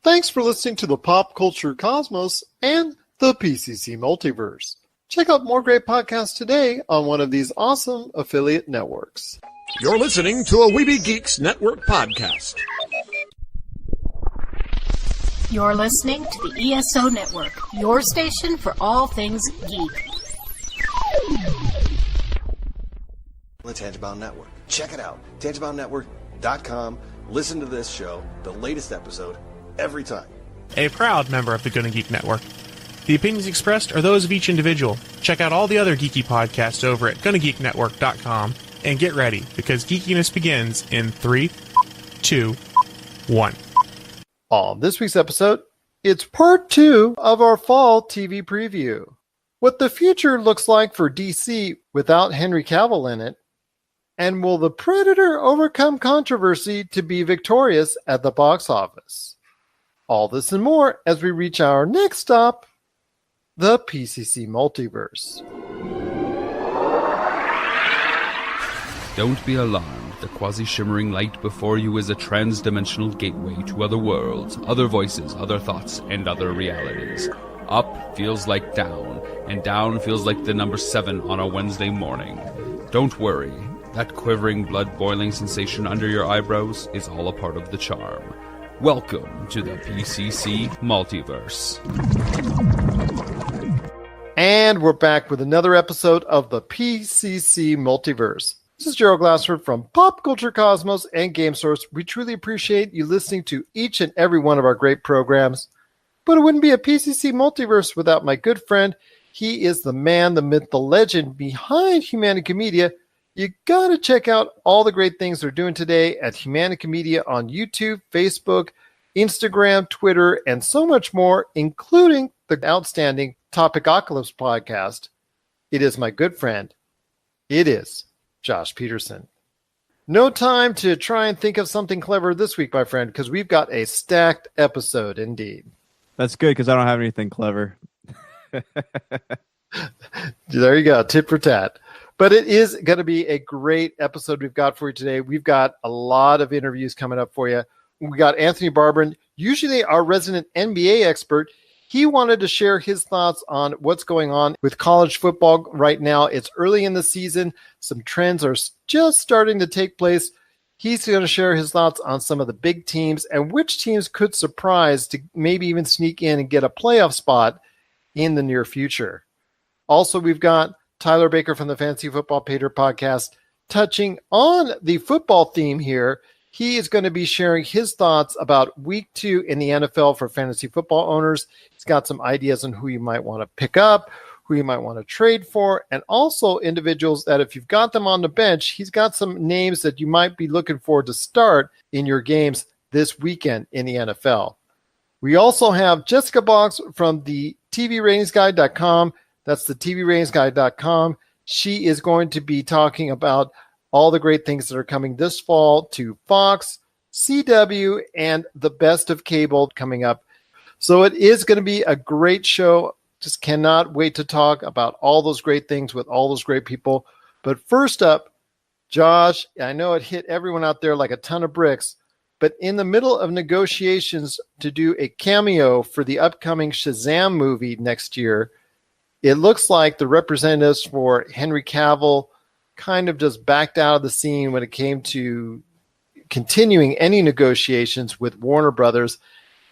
Thanks for listening to the Pop Culture Cosmos and the PCC Multiverse. Check out more great podcasts today on one of these awesome affiliate networks. You're listening to a Weeby Geeks Network podcast. You're listening to the ESO Network, your station for all things geek. The Tangibound Network. Check it out. TangiboundNetwork.com. Listen to this show, the latest episode, every time. A proud member of the Gonna Geek Network. The opinions expressed are those of each individual. Check out all the other geeky podcasts over at GonnaGeekNetwork.com and get ready, because geekiness begins in 3, 2, 1. On this week's episode, it's part 2 of our fall TV preview. What the future looks like for DC without Henry Cavill in it, and will the Predator overcome controversy to be victorious at the box office? All this and more as we reach our next stop, the PCC Multiverse. Don't be alarmed. The quasi-shimmering light before you is a trans-dimensional gateway to other worlds, other voices, other thoughts, and other realities. Up feels like down, and down feels like the number 7 on a Wednesday morning. Don't worry. That quivering, blood-boiling sensation under your eyebrows is all a part of the charm. Welcome to the PCC Multiverse. And we're back with another episode of the PCC Multiverse. This is Gerald Glassford from Pop Culture Cosmos and Game Source. We truly appreciate you listening to each and every one of our great programs. But it wouldn't be a PCC Multiverse without my good friend. He is the man, the myth, the legend behind Humanica Media. You got to check out all the great things they're doing today at Humanica Media on YouTube, Facebook, Instagram, Twitter, and so much more, including the outstanding Topicocalypse podcast. It is my good friend. It is Josh Peterson. No time to try and think of something clever this week, my friend, because we've got a stacked episode indeed. That's good, because I don't have anything clever. There you go, tit for tat. But it is going to be a great episode we've got for you today. We've got a lot of interviews coming up for you. We got Anthony Barbarin, usually our resident NBA expert. He wanted to share his thoughts on what's going on with college football right now. It's early in the season. Some trends are just starting to take place. He's going to share his thoughts on some of the big teams and which teams could surprise to maybe even sneak in and get a playoff spot in the near future. Also, we've got Tyler Baker from the Fantasy Football Paydirt podcast touching on the football theme here. He is going to be sharing his thoughts about week 2 in the NFL for fantasy football owners. He's got some ideas on who you might want to pick up, who you might want to trade for, and also individuals that if you've got them on the bench, he's got some names that you might be looking for to start in your games this weekend in the NFL. We also have Jessica Boggs from the TVRatingsGuide.com. That's the TVRatingsGuide.com. She is going to be talking about all the great things that are coming this fall to Fox, CW, and the best of cable coming up. So it is going to be a great show. Just cannot wait to talk about all those great things with all those great people. But first up, Josh, I know it hit everyone out there like a ton of bricks, but in the middle of negotiations to do a cameo for the upcoming Shazam movie next year, it looks like the representatives for Henry Cavill kind of just backed out of the scene when it came to continuing any negotiations with Warner Brothers.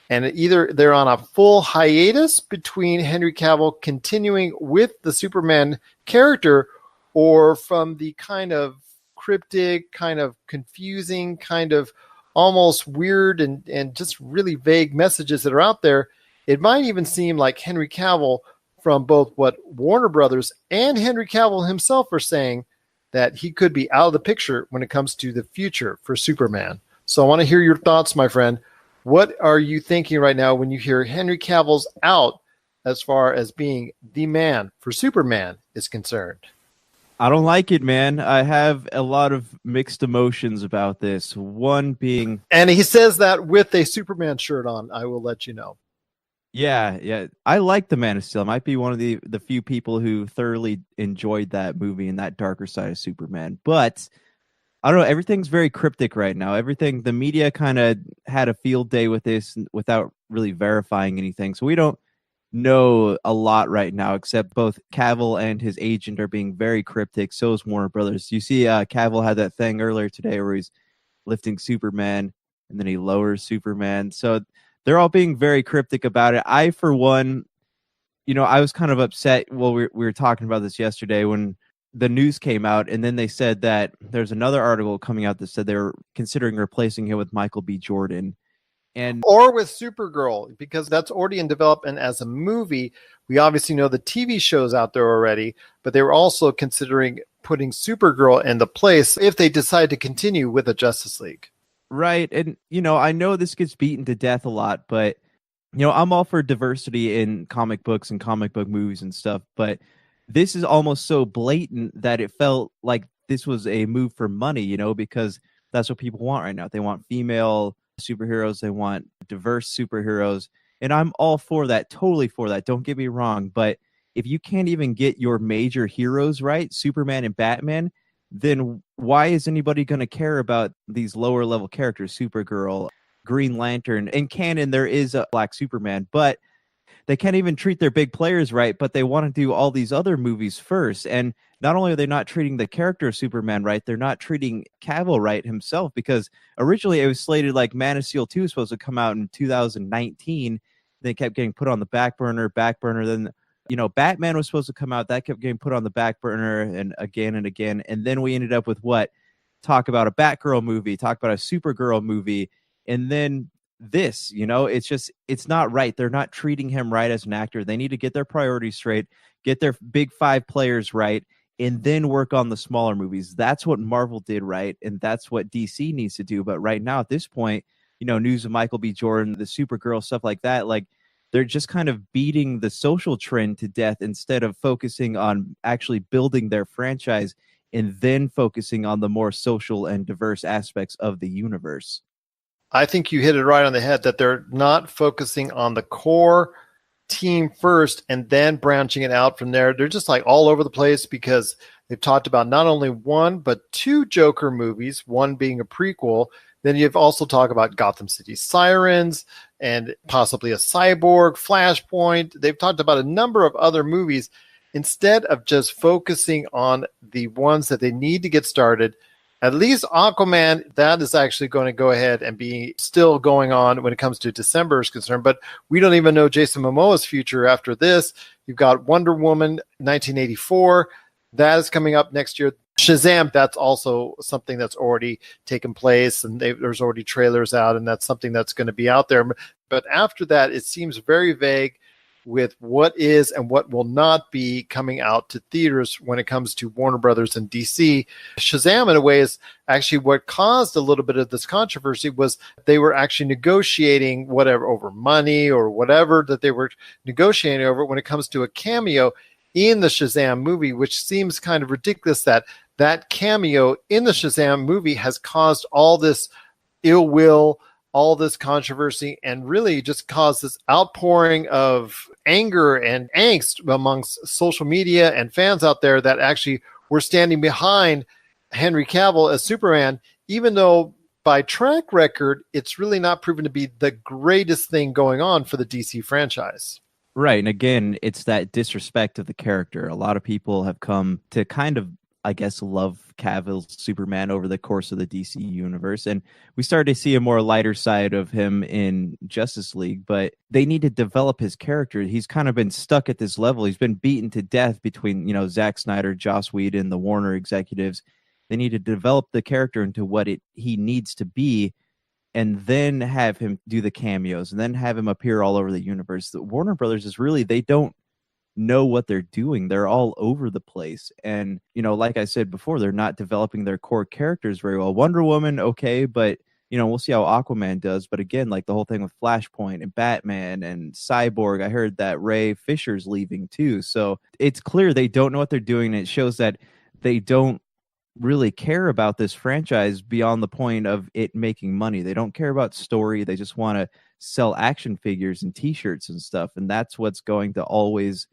And either they're on a full hiatus between Henry Cavill continuing with the Superman character, or from the kind of cryptic, kind of confusing, kind of almost weird and just really vague messages that are out there, it might even seem like Henry Cavill, from both what Warner Brothers and Henry Cavill himself are saying, that he could be out of the picture when it comes to the future for Superman. So I want to hear your thoughts, my friend. What are you thinking right now when you hear Henry Cavill's out as far as being the man for Superman is concerned? I don't like it, man. I have a lot of mixed emotions about this. One being... And he says that with a Superman shirt on, I will let you know. Yeah. I like The Man of Steel. I might be one of the few people who thoroughly enjoyed that movie and that darker side of Superman. But I don't know. Everything's very cryptic right now. The media kind of had a field day with this without really verifying anything. So we don't know a lot right now, except both Cavill and his agent are being very cryptic. So is Warner Brothers. You see, Cavill had that thing earlier today where he's lifting Superman and then he lowers Superman. So they're all being very cryptic about it. I, for one, I was kind of upset. Well, we were talking about this yesterday when the news came out, and then they said that there's another article coming out that said they're considering replacing him with Michael B. Jordan. Or with Supergirl, because that's already in development as a movie. We obviously know the TV show's out there already, but they were also considering putting Supergirl in the place if they decide to continue with the Justice League. Right. And, I know this gets beaten to death a lot, but, I'm all for diversity in comic books and comic book movies and stuff, but this is almost so blatant that it felt like this was a move for money, because that's what people want right now. They want female superheroes. They want diverse superheroes. And I'm all for that, totally for that. Don't get me wrong. But if you can't even get your major heroes right, Superman and Batman, then why is anybody going to care about these lower level characters, Supergirl, Green Lantern? In canon, there is a Black Superman, but they can't even treat their big players right, but they want to do all these other movies first. And not only are they not treating the character of Superman right, they're not treating Cavill right himself, because originally it was slated like Man of Steel 2 was supposed to come out in 2019. They kept getting put on the back burner. Then, Batman was supposed to come out. That kept getting put on the back burner and again. And then we ended up with talk about a Batgirl movie, talk about a Supergirl movie. And then this, it's not right. They're not treating him right as an actor. They need to get their priorities straight, get their big five players right, and then work on the smaller movies. That's what Marvel did right, and that's what DC needs to do. But right now, at this point, news of Michael B. Jordan, the Supergirl, stuff like that, they're just kind of beating the social trend to death instead of focusing on actually building their franchise and then focusing on the more social and diverse aspects of the universe. I think you hit it right on the head that they're not focusing on the core team first and then branching it out from there. They're just all over the place because they've talked about not only one, but two Joker movies, one being a prequel. Then you've also talked about Gotham City Sirens and possibly a Cyborg, Flashpoint. They've talked about a number of other movies instead of just focusing on the ones that they need to get started. At least Aquaman, that is actually going to go ahead and be still going on when it comes to December is concerned. But we don't even know Jason Momoa's future after this. You've got Wonder Woman 1984. That is coming up next year. Shazam, that's also something that's already taken place, and there's already trailers out, and that's something that's going to be out there. But after that, it seems very vague with what is and what will not be coming out to theaters when it comes to Warner Brothers and DC. Shazam, in a way, is actually what caused a little bit of this controversy. Was they were actually negotiating whatever over money or whatever that they were negotiating over when it comes to a cameo in the Shazam movie, which seems kind of ridiculous that cameo in the Shazam movie has caused all this ill will, all this controversy, and really just caused this outpouring of anger and angst amongst social media and fans out there that actually were standing behind Henry Cavill as Superman, even though by track record, it's really not proven to be the greatest thing going on for the DC franchise. Right. And again, it's that disrespect of the character. A lot of people have come to kind of, I guess, love Cavill's Superman over the course of the DC universe. And we started to see a more lighter side of him in Justice League, but they need to develop his character. He's kind of been stuck at this level. He's been beaten to death between, Zack Snyder, Joss Whedon, the Warner executives. They need to develop the character into what he needs to be, and then have him do the cameos, and then have him appear all over the universe. The Warner Brothers is really, they don't know what they're doing. They're all over the place. And, like I said before, they're not developing their core characters very well. Wonder Woman, okay, but, we'll see how Aquaman does. But again, like the whole thing with Flashpoint and Batman and Cyborg, I heard that Ray Fisher's leaving too. So it's clear they don't know what they're doing. And it shows that they don't really care about this franchise beyond the point of it making money. They don't care about story. They just want to sell action figures and t-shirts and stuff. And that's what's going to always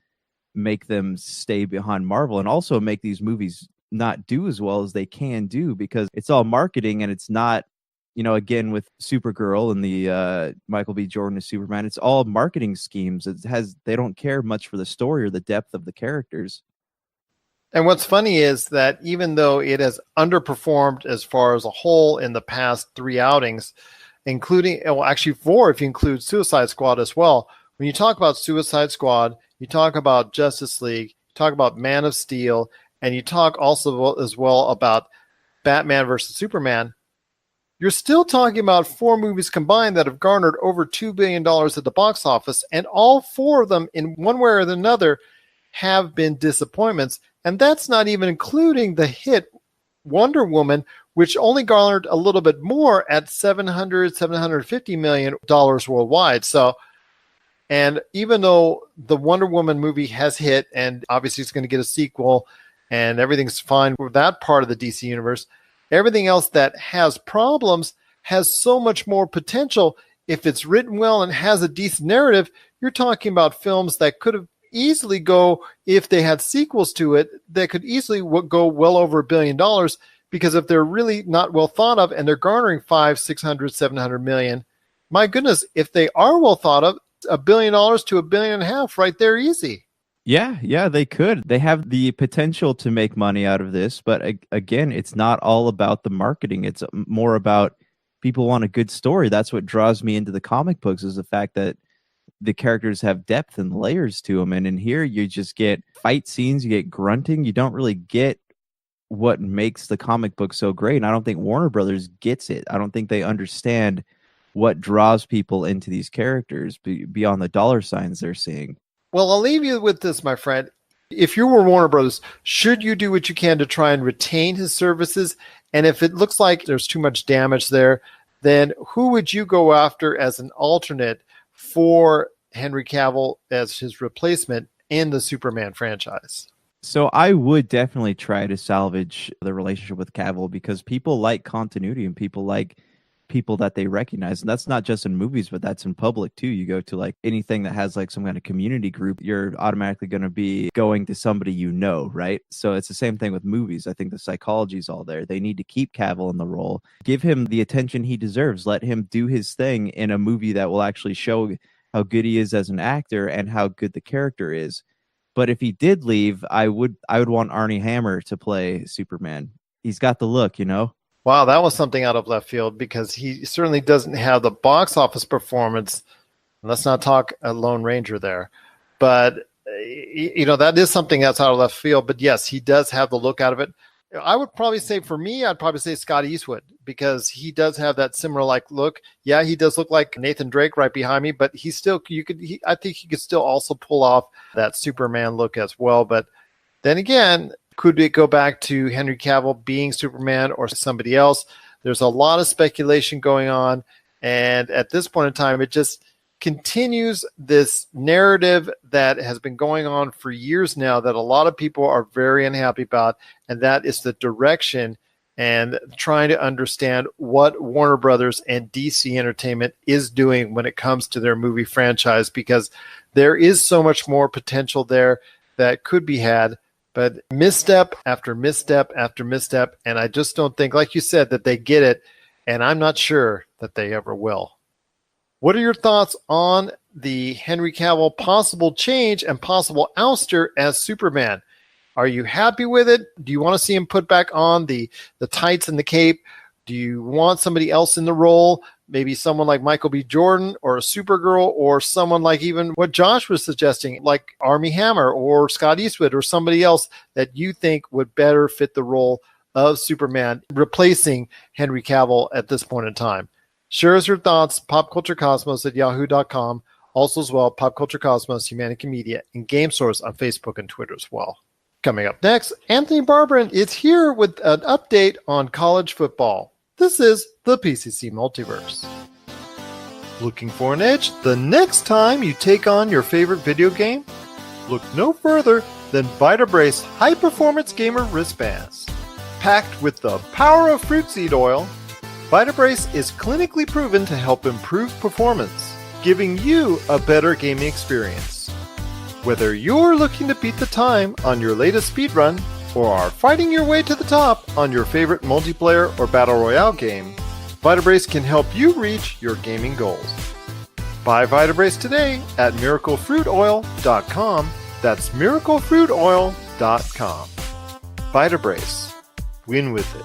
make them stay behind Marvel, and also make these movies not do as well as they can do because it's all marketing and it's not, again, with Supergirl and the Michael B. Jordan as Superman, it's all marketing schemes. They don't care much for the story or the depth of the characters. And what's funny is that even though it has underperformed as far as a whole in the past 3 outings, including, well, actually 4 if you include Suicide Squad as well. When you talk about Suicide Squad, you talk about Justice League, you talk about Man of Steel, and you talk also as well about Batman versus Superman, you're still talking about 4 movies combined that have garnered over $2 billion at the box office, and all 4 of them, in one way or another, have been disappointments. And that's not even including the hit Wonder Woman, which only garnered a little bit more at $750 million worldwide. So, and even though the Wonder Woman movie has hit, and obviously it's going to get a sequel, and everything's fine with that part of the DC universe, everything else that has problems has so much more potential. If it's written well and has a decent narrative, you're talking about films that could have easily go, if they had sequels to it, that could easily go well over $1 billion, because if they're really not well thought of and they're garnering 500, 600, 700 million, my goodness, if they are well thought of, $1 billion to $1.5 billion right there, easy. Yeah, they could. They have the potential to make money out of this, but again, it's not all about the marketing. It's more about people want a good story. That's what draws me into the comic books, is the fact that the characters have depth and layers to them. And in here, you just get fight scenes, you get grunting. You don't really get what makes the comic book so great. And I don't think Warner Brothers gets it. I don't think they understand what draws people into these characters beyond the dollar signs they're seeing. Well, I'll leave you with this, my friend. If you were Warner Brothers, should you do what you can to try and retain his services? And if it looks like there's too much damage there, then who would you go after as an alternate for Henry Cavill as his replacement in the Superman franchise? So I would definitely try to salvage the relationship with Cavill, because people like continuity and people like people that they recognize. And that's not just in movies, but that's in public too. You go to like anything that has like some kind of community group, you're automatically going to be going to somebody you know, right? So it's the same thing with movies. I think the psychology is all there. They need to keep Cavill in the role, give him the attention he deserves, let him do his thing in a movie that will actually show how good he is as an actor and how good the character is. But if he did leave, I would want Armie Hammer to play Superman. He's got the look, Wow, that was something out of left field, because he certainly doesn't have the box office performance. Let's not talk a Lone Ranger there. But, that is something that's out of left field. But yes, he does have the look out of it. I would probably say, for me, I'd probably say Scott Eastwood, because he does have that similar like look. Yeah, he does look like Nathan Drake right behind me, but I think he could still also pull off that Superman look as well. But then again, could it go back to Henry Cavill being Superman or somebody else? There's a lot of speculation going on. And at this point in time, it just continues this narrative that has been going on for years now that a lot of people are very unhappy about. And that is the direction and trying to understand what Warner Brothers and DC Entertainment is doing when it comes to their movie franchise, because there is so much more potential there that could be had. But misstep after misstep after misstep, and I just don't think, like you said, that they get it, and I'm not sure that they ever will. What are your thoughts on the Henry Cavill possible change and possible ouster as Superman? Are you happy with it? Do you want to see him put back on the tights and the cape? Do you want somebody else in the role? Maybe someone like Michael B. Jordan or a Supergirl, or someone like even what Josh was suggesting, like Armie Hammer or Scott Eastwood or somebody else that you think would better fit the role of Superman, replacing Henry Cavill at this point in time? Share us your thoughts, popculturecosmos@yahoo.com. Also as well, Pop Culture Cosmos, Humanity Media, and Game Source on Facebook and Twitter as well. Coming up next, Anthony Barbarin is here with an update on college football. This is the PCC Multiverse. Looking for an edge the next time you take on your favorite video game? Look no further than Vitabrace high-performance gamer wristbands. Packed with the power of fruit seed oil, Vitabrace is clinically proven to help improve performance, giving you a better gaming experience. Whether you're looking to beat the time on your latest speedrun, or are fighting your way to the top on your favorite multiplayer or battle royale game, Vitabrace can help you reach your gaming goals. Buy Vitabrace today at miraclefruitoil.com. That's miraclefruitoil.com. Vitabrace. Win with it.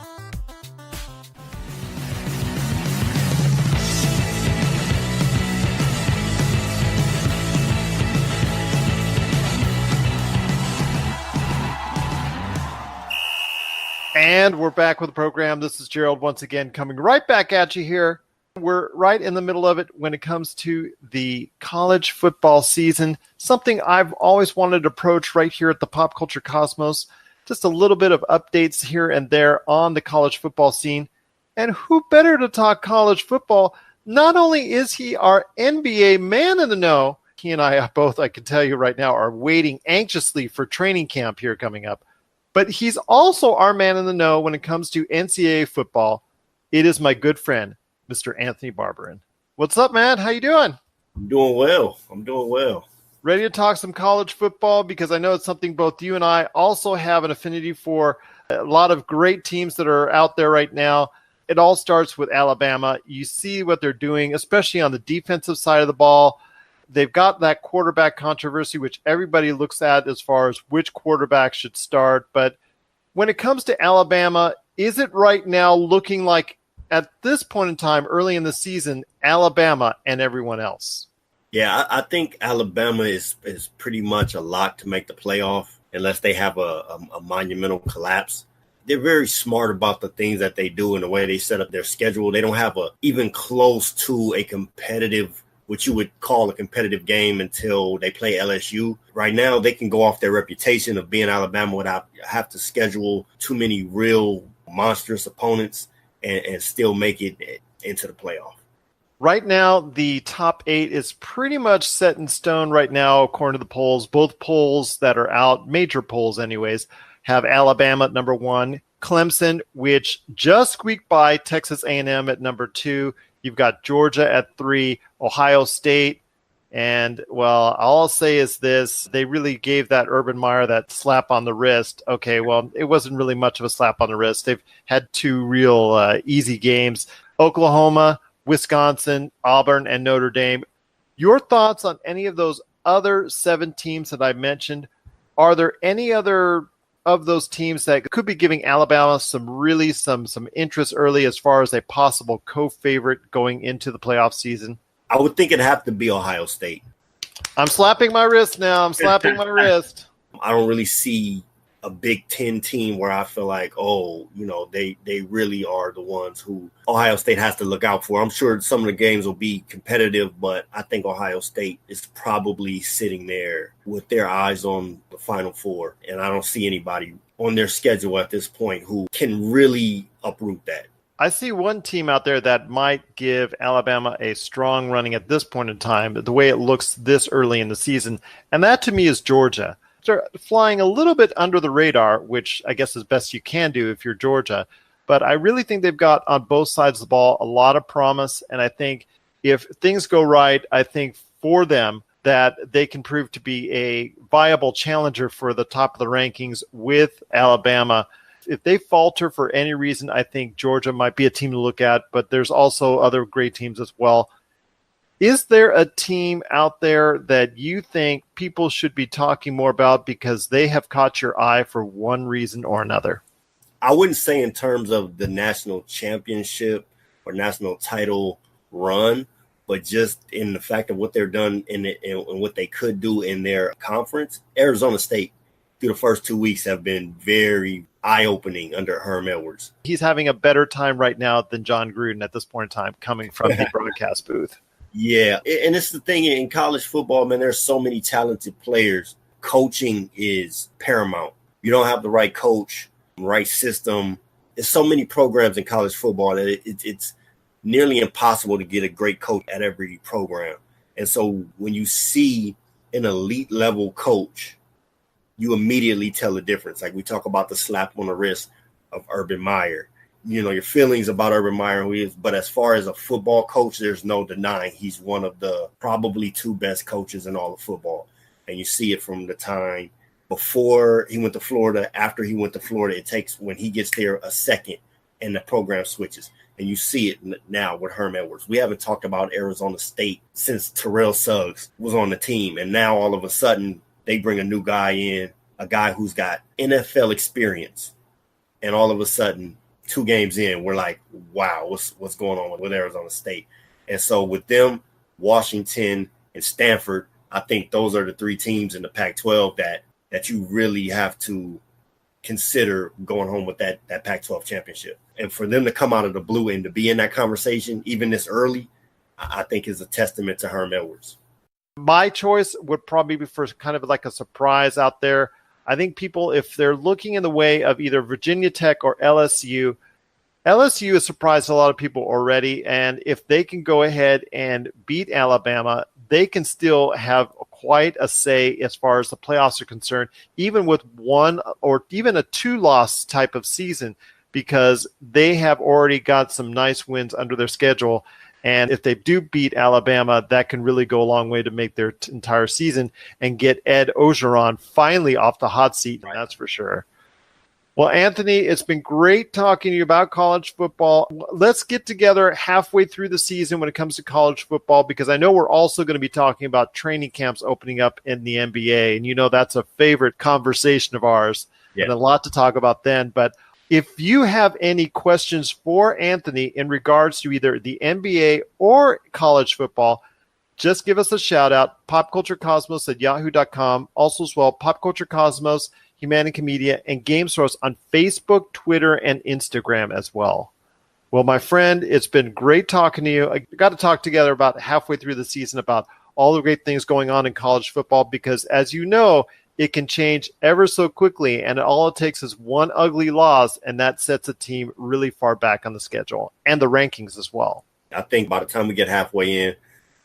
And we're back with the program. This is Gerald once again coming right back at you here. We're right in the middle of it when it comes to the college football season, something I've always wanted to approach right here at the Pop Culture Cosmos. Just a little bit of updates here and there on the college football scene. And who better to talk college football? Not only is he our NBA man in the know, he and I both, I can tell you right now, are waiting anxiously for training camp here coming up. But he's also our man in the know when it comes to NCAA football. It is my good friend, Mr. Anthony Barbarin. What's up, man? How you doing? I'm doing well. Ready to talk some college football? Because I know it's something both you and I also have an affinity for. A lot of great teams that are out there right now. It all starts with Alabama. You see what they're doing, especially on the defensive side of the ball. They've got that quarterback controversy, which everybody looks at as far as which quarterback should start. But when it comes to Alabama, is it right now looking like at this point in time, early in the season, Alabama and everyone else? Yeah, I think Alabama is pretty much a lock to make the playoff unless they have a monumental collapse. They're very smart about the things that they do and the way they set up their schedule. They don't have even close to a competitive, what you would call a competitive game until they play LSU. Right now, they can go off their reputation of being Alabama without have to schedule too many real monstrous opponents and still make it into the playoff. Right now, the top 8 is pretty much set in stone right now, according to the polls. Both polls that are out, major polls anyways, have Alabama at number 1, Clemson, which just squeaked by Texas A&M at number 2. You've got Georgia at 3, Ohio State. And, well, all I'll say is this. They really gave that Urban Meyer that slap on the wrist. Okay, well, it wasn't really much of a slap on the wrist. They've had 2 real easy games. Oklahoma, Wisconsin, Auburn, and Notre Dame. Your thoughts on any of those other 7 teams that I mentioned? Are there any other of those teams that could be giving Alabama some interest early as far as a possible co-favorite going into the playoff season? I would think it'd have to be Ohio State. I'm slapping my wrist now. I'm slapping my wrist. I don't really see a Big Ten team where I feel like, they really are the ones who Ohio State has to look out for. I'm sure some of the games will be competitive, but I think Ohio State is probably sitting there with their eyes on the Final Four, and I don't see anybody on their schedule at this point who can really uproot that. I see one team out there that might give Alabama a strong running at this point in time, the way it looks this early in the season, and that to me is Georgia. They're flying a little bit under the radar, which I guess is best you can do if you're Georgia. But I really think they've got on both sides of the ball a lot of promise. And I think if things go right, I think for them that they can prove to be a viable challenger for the top of the rankings with Alabama. If they falter for any reason, I think Georgia might be a team to look at, but there's also other great teams as well. Is there a team out there that you think people should be talking more about because they have caught your eye for one reason or another? I wouldn't say in terms of the national championship or national title run, but just in the fact of what they're done and what they could do in their conference. Arizona State, through the first 2 weeks, have been very eye-opening under Herm Edwards. He's having a better time right now than John Gruden at this point in time coming from the broadcast booth. Yeah, and it's the thing in college football, man, there's so many talented players. Coaching is paramount. You don't have the right coach, right system. There's so many programs in college football that it's nearly impossible to get a great coach at every program. And so when you see an elite level coach, you immediately tell the difference. Like we talk about the slap on the wrist of Urban Meyer. Your feelings about Urban Meyer, who he is, but as far as a football coach, there's no denying he's one of the probably 2 best coaches in all of football. And you see it from the time before he went to Florida, after he went to Florida, it takes when he gets there a second and the program switches. And you see it now with Herm Edwards. We haven't talked about Arizona State since Terrell Suggs was on the team. And now all of a sudden they bring a new guy in, a guy who's got NFL experience. And all of a sudden, 2 games in, we're like, wow, what's going on with Arizona State? And so with them, Washington and Stanford, I think those are the 3 teams in the Pac-12 that you really have to consider going home with that Pac-12 championship. And for them to come out of the blue and to be in that conversation, even this early, I think is a testament to Herm Edwards. My choice would probably be for kind of like a surprise out there. I think people, if they're looking in the way of either Virginia Tech or LSU has surprised a lot of people already. And if they can go ahead and beat Alabama, they can still have quite a say as far as the playoffs are concerned, even with 1 or even a 2-loss type of season, because they have already got some nice wins under their schedule. And if they do beat Alabama, that can really go a long way to make their entire season and get Ed Orgeron finally off the hot seat. Right. That's for sure. Well, Anthony, it's been great talking to you about college football. Let's get together halfway through the season when it comes to college football, because I know we're also going to be talking about training camps opening up in the NBA. And you know that's a favorite conversation of ours, and a lot to talk about then. But if you have any questions for Anthony in regards to either the NBA or college football, just give us a shout out, popculturecosmos@yahoo.com. Also as well, Popculture Cosmos, Humanica Media, and Game Source on Facebook, Twitter, and Instagram as well. Well, my friend, it's been great talking to you. I got to talk together about halfway through the season about all the great things going on in college football, because as you know, it can change ever so quickly, and all it takes is one ugly loss, and that sets a team really far back on the schedule and the rankings as well. I think by the time we get halfway in,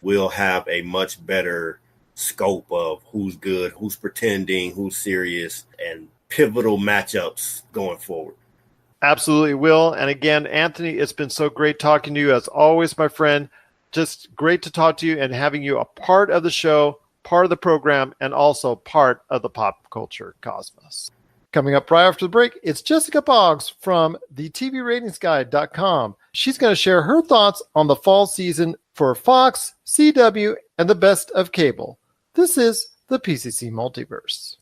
we'll have a much better scope of who's good, who's pretending, who's serious, and pivotal matchups going forward. Absolutely will. And again, Anthony, it's been so great talking to you as always, my friend. Just great to talk to you and having you a part of the show, part of the program, and also part of the Pop Culture Cosmos. Coming up right after the break, it's Jessica Boggs from the TVRatingsGuide.com. She's going to share her thoughts on the fall season for Fox, CW, and the best of cable. This is the PCC Multiverse.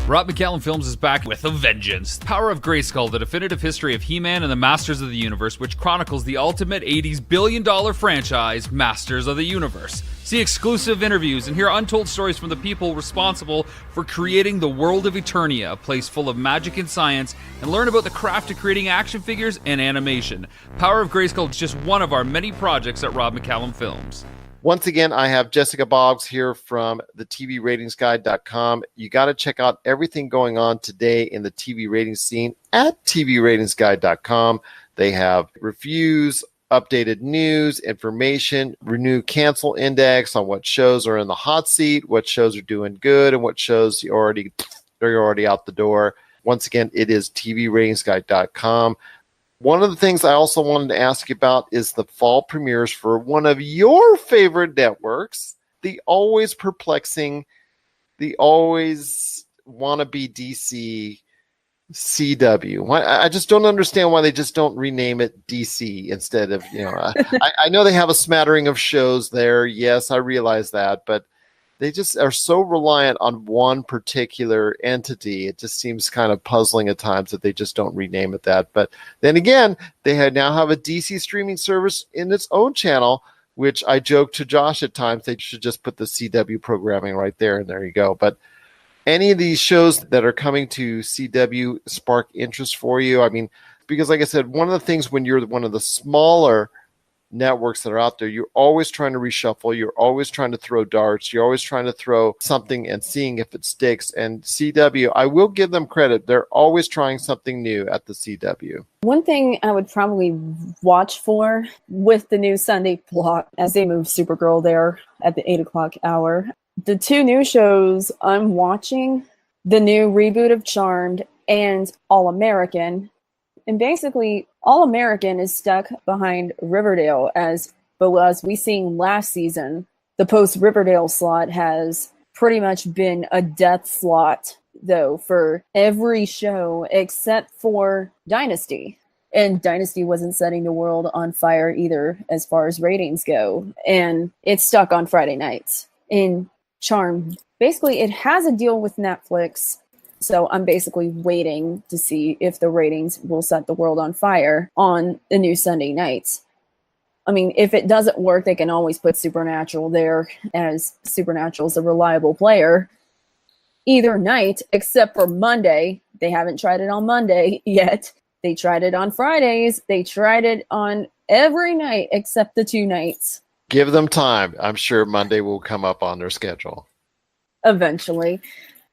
Rob McCallum Films is back with a vengeance. Power of Grayskull, the definitive history of He-Man and the Masters of the Universe, which chronicles the ultimate 80s billion-dollar franchise, Masters of the Universe. See exclusive interviews and hear untold stories from the people responsible for creating the world of Eternia, a place full of magic and science, and learn about the craft of creating action figures and animation. Power of Grayskull is just one of our many projects at Rob McCallum Films. Once again, I have Jessica Boggs here from the TVRatingsGuide.com. You got to check out everything going on today in the TV ratings scene at TVRatingsGuide.com. They have reviews, updated news, information, renew cancel index on what shows are in the hot seat, what shows are doing good, and what shows they're already out the door. Once again, it is TVRatingsGuide.com. One of the things I also wanted to ask you about is the fall premieres for one of your favorite networks, the always perplexing, the always wannabe DC CW. I just don't understand why they just don't rename it DC instead of, I know they have a smattering of shows there. Yes, I realize that, but they just are so reliant on one particular entity. It just seems kind of puzzling at times that they just don't rename it that. But then again, they now have a DC streaming service in its own channel, which I joke to Josh at times, they should just put the CW programming right there, and there you go. But any of these shows that are coming to CW spark interest for you? I mean, because like I said, one of the things when you're one of the smaller networks that are out there, you're always trying to reshuffle, you're always trying to throw darts, you're always trying to throw something and seeing if it sticks. And CW, I will give them credit, they're always trying something new at the CW. One thing I would probably watch for with the new Sunday block as they move Supergirl there at the 8 o'clock hour, the 2 new shows I'm watching, the new reboot of Charmed and All American. And basically, All American is stuck behind Riverdale, but as we seen last season, the post-Riverdale slot has pretty much been a death slot, though, for every show except for Dynasty. And Dynasty wasn't setting the world on fire either as far as ratings go. And it's stuck on Friday nights. In Charm, basically, it has a deal with Netflix. So I'm basically waiting to see if the ratings will set the world on fire on the new Sunday nights. I mean, if it doesn't work, they can always put Supernatural there, as Supernatural is a reliable player either night, except for Monday. They haven't tried it on Monday yet. They tried it on Fridays. They tried it on every night except the 2 nights. Give them time. I'm sure Monday will come up on their schedule. Eventually.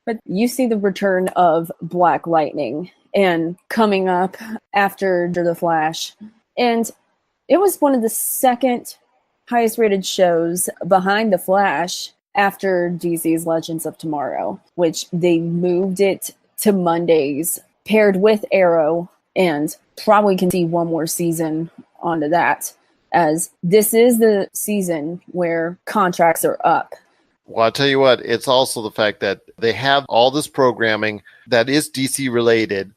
But you see the return of Black Lightning and coming up after The Flash. And it was one of the second highest rated shows behind The Flash after DC's Legends of Tomorrow, which they moved it to Mondays, paired with Arrow, and probably can see one more season onto that, as this is the season where contracts are up. Well, I'll tell you what, it's also the fact that they have all this programming that is DC related.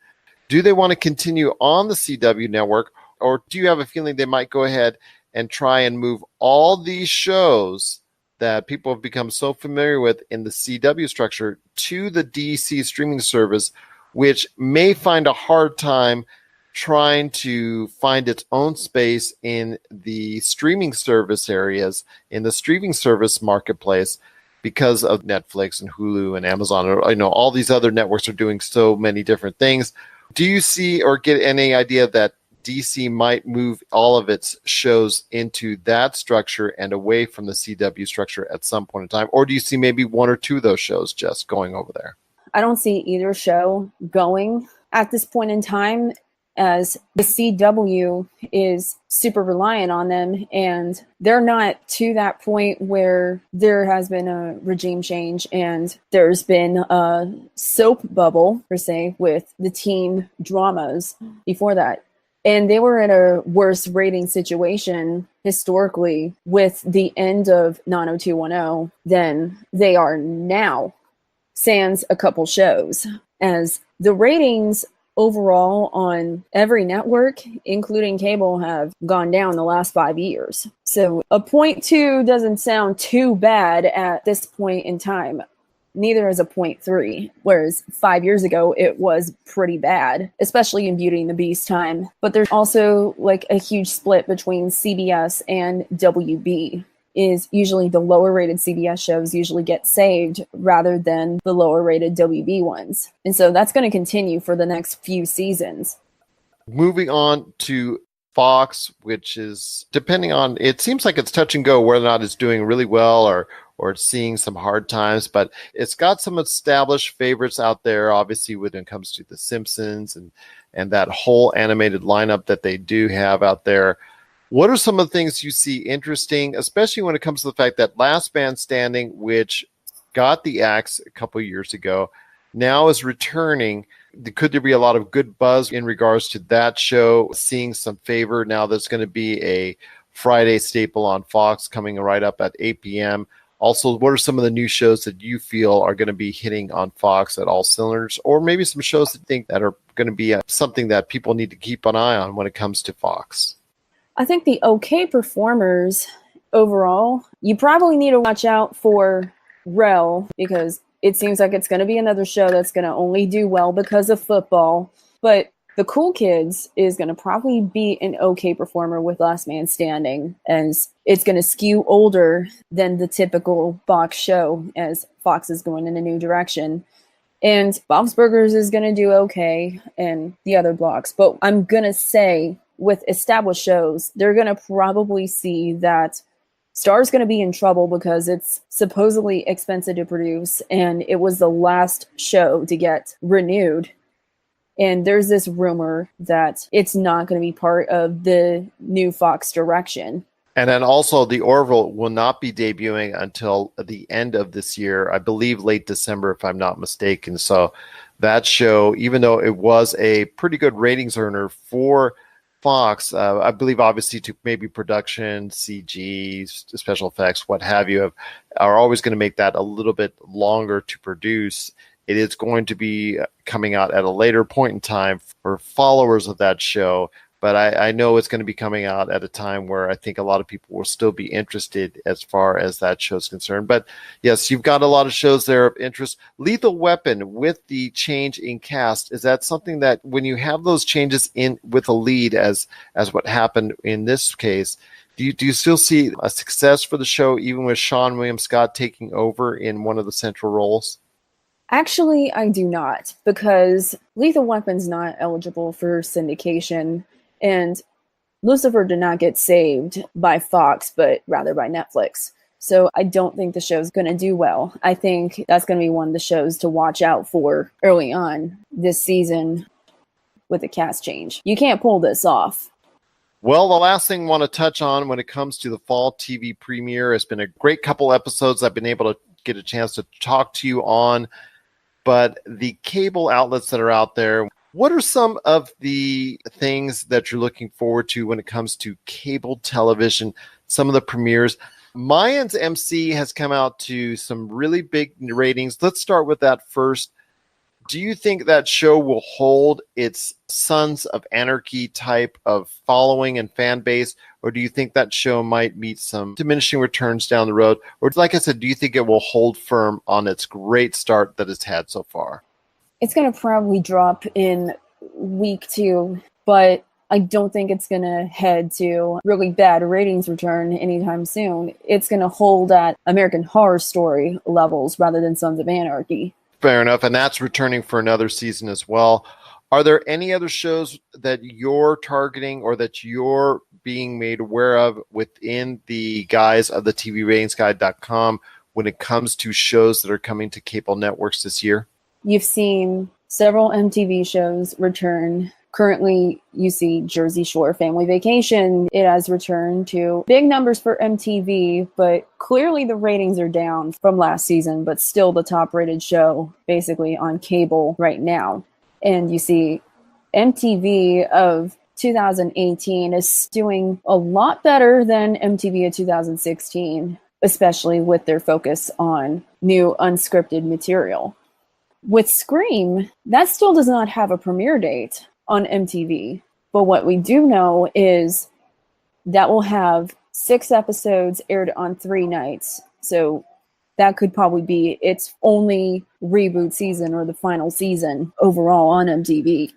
Do they want to continue on the CW network, or do you have a feeling they might go ahead and try and move all these shows that people have become so familiar with in the CW structure to the DC streaming service, which may find a hard time trying to find its own space in the streaming service areas, in the streaming service marketplace, because of Netflix and Hulu and Amazon, or all these other networks are doing so many different things. Do you see or get any idea that DC might move all of its shows into that structure and away from the CW structure at some point in time? Or do you see maybe 1 or 2 of those shows just going over there? I don't see either show going at this point in time, as the CW is super reliant on them, and they're not to that point where there has been a regime change and there's been a soap bubble, per se, with the teen dramas before that. And they were in a worse rating situation historically with the end of 90210 than they are now, sans a couple shows, as the ratings overall on every network, including cable, have gone down the last 5 years. So a 0.2 doesn't sound too bad at this point in time. Neither is a 0.3, whereas 5 years ago it was pretty bad, especially in Beauty and the Beast time. But there's also like a huge split between CBS and WB. Is usually the lower rated CBS shows usually get saved rather than the lower rated WB ones. And so that's going to continue for the next few seasons. Moving on to Fox, which is, depending on, it seems like it's touch and go whether or not it's doing really well or it's seeing some hard times, but it's got some established favorites out there, obviously, when it comes to The Simpsons and that whole animated lineup that they do have out there. What are some of the things you see interesting, especially when it comes to the fact that Last Man Standing, which got the axe a couple of years ago, now is returning? Could there be a lot of good buzz in regards to that show, seeing some favor now that's going to be a Friday staple on Fox coming right up at 8 p.m.? Also, what are some of the new shows that you feel are going to be hitting on Fox at all cylinders, or maybe some shows that you think that are going to be something that people need to keep an eye on when it comes to Fox? I think the okay performers overall, you probably need to watch out for Rel, because it seems like it's going to be another show that's going to only do well because of football. But The Cool Kids is going to probably be an okay performer with Last Man Standing, as it's going to skew older than the typical Fox show, as Fox is going in a new direction. And Bob's Burgers is going to do okay, and the other blocks. But I'm going to say, with established shows, they're going to probably see that Star's going to be in trouble because it's supposedly expensive to produce, and it was the last show to get renewed. And there's this rumor that it's not going to be part of the new Fox direction. And then also the Orville will not be debuting until the end of this year, I believe late December, if I'm not mistaken. So that show, even though it was a pretty good ratings earner for Fox, I believe obviously to maybe production, CG, special effects, what have you, are always going to make that a little bit longer to produce. It is going to be coming out at a later point in time for followers of that show. But I know it's going to be coming out at a time where I think a lot of people will still be interested as far as that show is concerned. But yes, you've got a lot of shows there of interest. Lethal Weapon, with the change in cast, is that something that when you have those changes in with a lead as what happened in this case, do you still see a success for the show even with Sean William Scott taking over in one of the central roles? Actually, I do not, because Lethal Weapon's not eligible for syndication. And Lucifer did not get saved by Fox, but rather by Netflix. So I don't think the show's going to do well. I think that's going to be one of the shows to watch out for early on this season with the cast change. You can't pull this off. Well, the last thing I want to touch on when it comes to the fall TV premiere, it's been a great couple episodes I've been able to get a chance to talk to you on. But the cable outlets that are out there, what are some of the things that you're looking forward to when it comes to cable television, some of the premieres? Mayans MC has come out to some really big ratings. Let's start with that first. Do you think that show will hold its Sons of Anarchy type of following and fan base, or do you think that show might meet some diminishing returns down the road? Or like I said, do you think it will hold firm on its great start that it's had so far? It's going to probably drop in week 2, but I don't think it's going to head to really bad ratings return anytime soon. It's going to hold at American Horror Story levels rather than Sons of Anarchy. Fair enough, and that's returning for another season as well. Are there any other shows that you're targeting or that you're being made aware of within the guise of the TVRatingsGuide.com when it comes to shows that are coming to cable networks this year? You've seen several MTV shows return. Currently, you see Jersey Shore Family Vacation. It has returned to big numbers for MTV, but clearly the ratings are down from last season, but still the top-rated show basically on cable right now. And you see MTV of 2018 is doing a lot better than MTV of 2016, especially with their focus on new unscripted material. With Scream, that still does not have a premiere date on MTV. But what we do know is that will have 6 episodes aired on 3 nights. So that could probably be its only reboot season or the final season overall on MTV.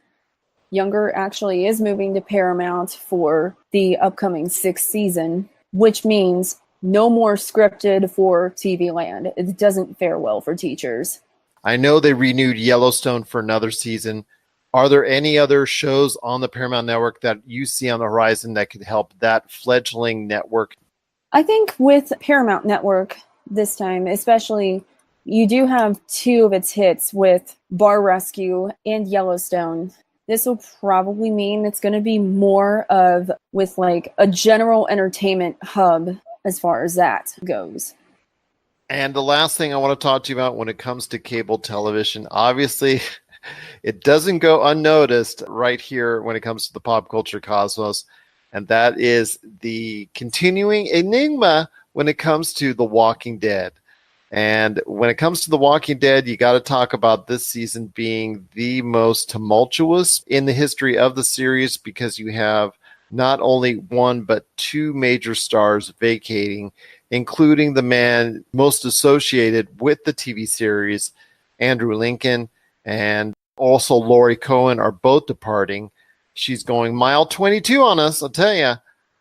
Younger actually is moving to Paramount for the upcoming 6th season, which means no more scripted for TV Land. It doesn't fare well for teachers. I know they renewed Yellowstone for another season. Are there any other shows on the Paramount Network that you see on the horizon that could help that fledgling network? I think with Paramount Network this time, especially, you do have 2 of its hits with Bar Rescue and Yellowstone. This will probably mean it's going to be more of with like a general entertainment hub as far as that goes. And the last thing I want to talk to you about when it comes to cable television, obviously, it doesn't go unnoticed right here when it comes to the pop culture cosmos, and that is the continuing enigma when it comes to The Walking Dead. And when it comes to The Walking Dead, you got to talk about this season being the most tumultuous in the history of the series because you have not only 1 but 2 major stars vacating, including the man most associated with the TV series, Andrew Lincoln, and also Laurie Cohen are both departing. She's going mile 22 on us, I'll tell you.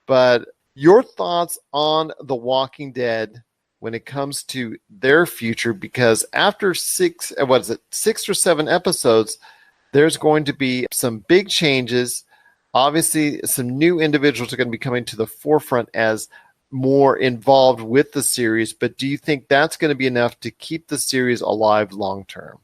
But your thoughts on The Walking Dead when it comes to their future, because after 6 or 7 episodes, there's going to be some big changes. Obviously, some new individuals are going to be coming to the forefront as more involved with the series, but do you think that's going to be enough to keep the series alive long term?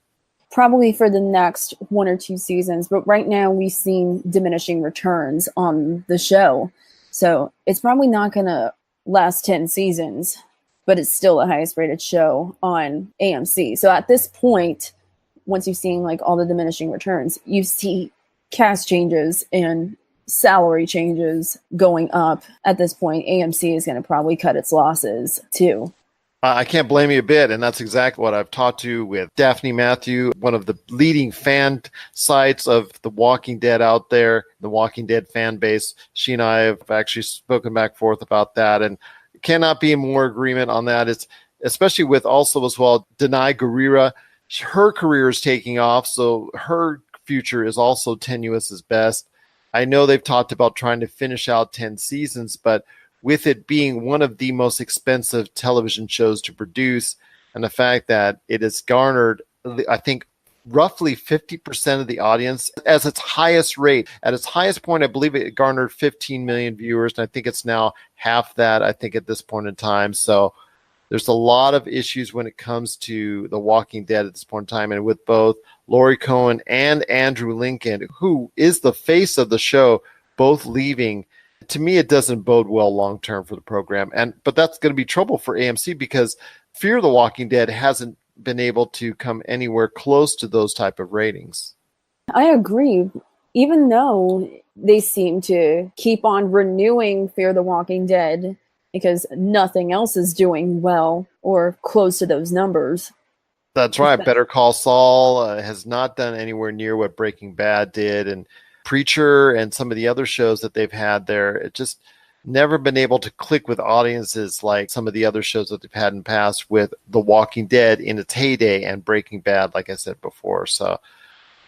Probably for the next 1 or 2 seasons, but right now we've seen diminishing returns on the show. So it's probably not going to last 10 seasons, but it's still the highest rated show on AMC. So at this point, once you've seen like all the diminishing returns, you see cast changes and salary changes going up at this point, AMC is going to probably cut its losses too. I can't blame you a bit, and that's exactly what I've talked to with Daphne Matthew, one of the leading fan sites of The Walking Dead out there, the Walking Dead fan base. She and I have actually spoken back and forth about that, and cannot be in more agreement on that. It's especially with also as well, Denai Guerrera. Her career is taking off, so her future is also tenuous as best. I know they've talked about trying to finish out 10 seasons, but with it being one of the most expensive television shows to produce, and the fact that it has garnered, I think, roughly 50% of the audience as its highest rate. At its highest point, I believe it garnered 15 million viewers, and I think it's now half that, I think, at this point in time. So there's a lot of issues when it comes to The Walking Dead at this point in time, and with both Laurie Cohen and Andrew Lincoln, who is the face of the show, both leaving. To me, it doesn't bode well long-term for the program. But that's going to be trouble for AMC because Fear the Walking Dead hasn't been able to come anywhere close to those type of ratings. I agree. Even though they seem to keep on renewing Fear the Walking Dead because nothing else is doing well or close to those numbers. That's right. Better Call Saul has not done anywhere near what Breaking Bad did, and Preacher and some of the other shows that they've had there, it just never been able to click with audiences like some of the other shows that they've had in the past with The Walking Dead in its heyday and Breaking Bad, like I said before. So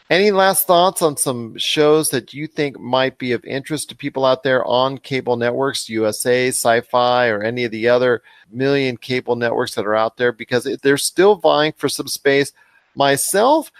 any last thoughts on some shows that you think might be of interest to people out there on cable networks, USA, Sci-Fi, or any of the other million cable networks that are out there? Because they're still vying for some space. Myself,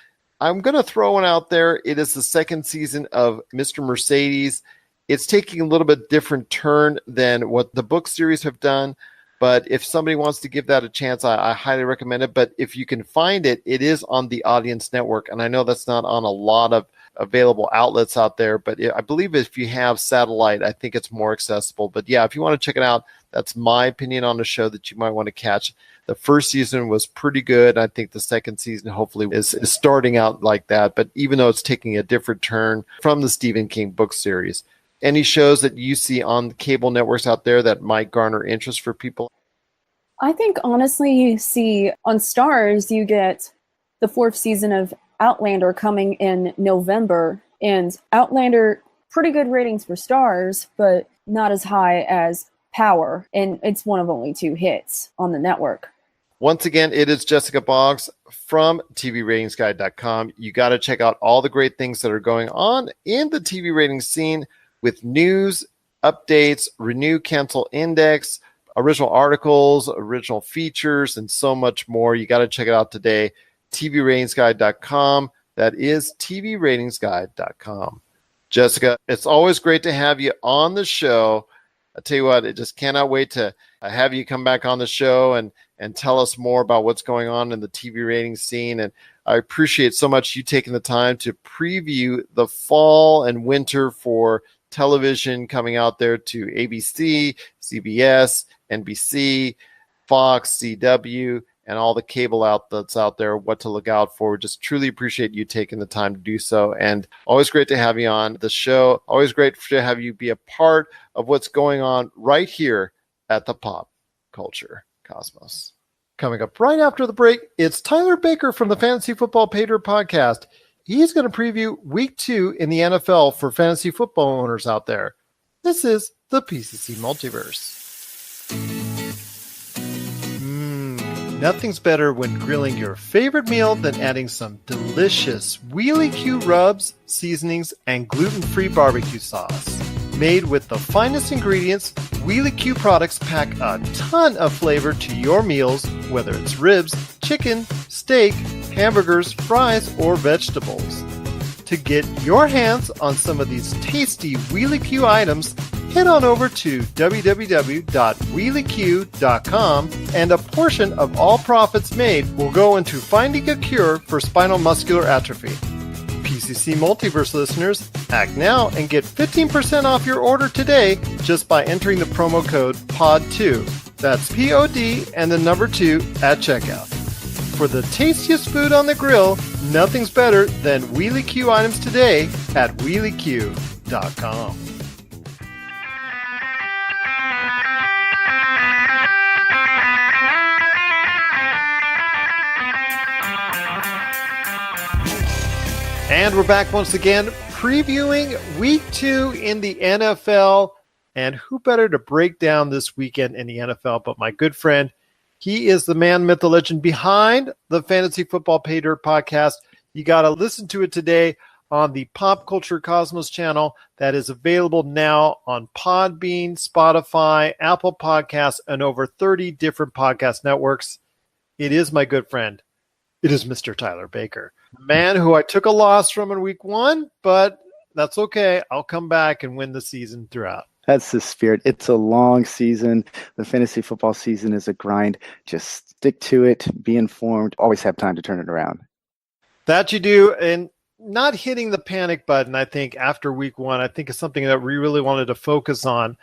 I'm going to throw one out there. It is the second season of Mr. Mercedes. It's taking a little bit different turn than what the book series have done. But if somebody wants to give that a chance, I highly recommend it. But if you can find it, it is on the Audience Network. And I know that's not on a lot of available outlets out there. But I believe if you have satellite, I think it's more accessible. But yeah, if you want to check it out, that's my opinion on the show that you might want to catch. The first season was pretty good. I think the second season hopefully is starting out like that. But even though it's taking a different turn from the Stephen King book series. Any shows that you see on the cable networks out there that might garner interest for people? I think, honestly, you see on Starz, you get the 4th season of Outlander coming in November. And Outlander, pretty good ratings for Starz, but not as high as Power. And it's one of only 2 hits on the network. Once again, it is Jessica Boggs from TVRatingsGuide.com. You got to check out all the great things that are going on in the TV ratings scene with news, updates, renew, cancel index, original articles, original features, and so much more. You got to check it out today. TVRatingsGuide.com. That is TVRatingsGuide.com. Jessica, it's always great to have you on the show. I tell you what, I just cannot wait to have you come back on the show and tell us more about what's going on in the TV ratings scene. And I appreciate so much you taking the time to preview the fall and winter for television coming out there to ABC, CBS, NBC, Fox, CW, and all the cable outlets out there, what to look out for. Just truly appreciate you taking the time to do so. And always great to have you on the show. Always great to have you be a part of what's going on right here at the Pop Culture Cosmos. Coming up right after the break, it's Tyler Baker from the Fantasy Football Paydirt podcast. He's going to preview week 2 in the NFL for fantasy football owners out there. This is the PCC Multiverse. Nothing's better when grilling your favorite meal than adding some delicious Wheelie Q rubs, seasonings, and gluten-free barbecue sauce. Made with the finest ingredients, Wheelie Q products pack a ton of flavor to your meals, whether it's ribs, chicken, steak, hamburgers, fries, or vegetables. To get your hands on some of these tasty Wheelie Q items, head on over to www.wheelieq.com, and a portion of all profits made will go into finding a cure for spinal muscular atrophy. PCC Multiverse listeners, act now and get 15% off your order today just by entering the promo code POD2. That's POD and the number 2 at checkout. For the tastiest food on the grill, nothing's better than Wheelie Q items today at wheelieq.com. And we're back once again, previewing week 2 in the NFL. And who better to break down this weekend in the NFL but my good friend. He is the man, myth, the legend behind the Fantasy Football Paydirt podcast. You got to listen to it today on the Pop Culture Cosmos channel that is available now on Podbean, Spotify, Apple Podcasts, and over 30 different podcast networks. It is my good friend. It is Mr. Tyler Baker, the man who I took a loss from in week 1, but that's okay. I'll come back and win the season throughout. That's the spirit. It's a long season. The fantasy football season is a grind. Just stick to it, be informed, always have time to turn it around. That you do, and not hitting the panic button, I think, after week 1, I think is something that we really wanted to focus on.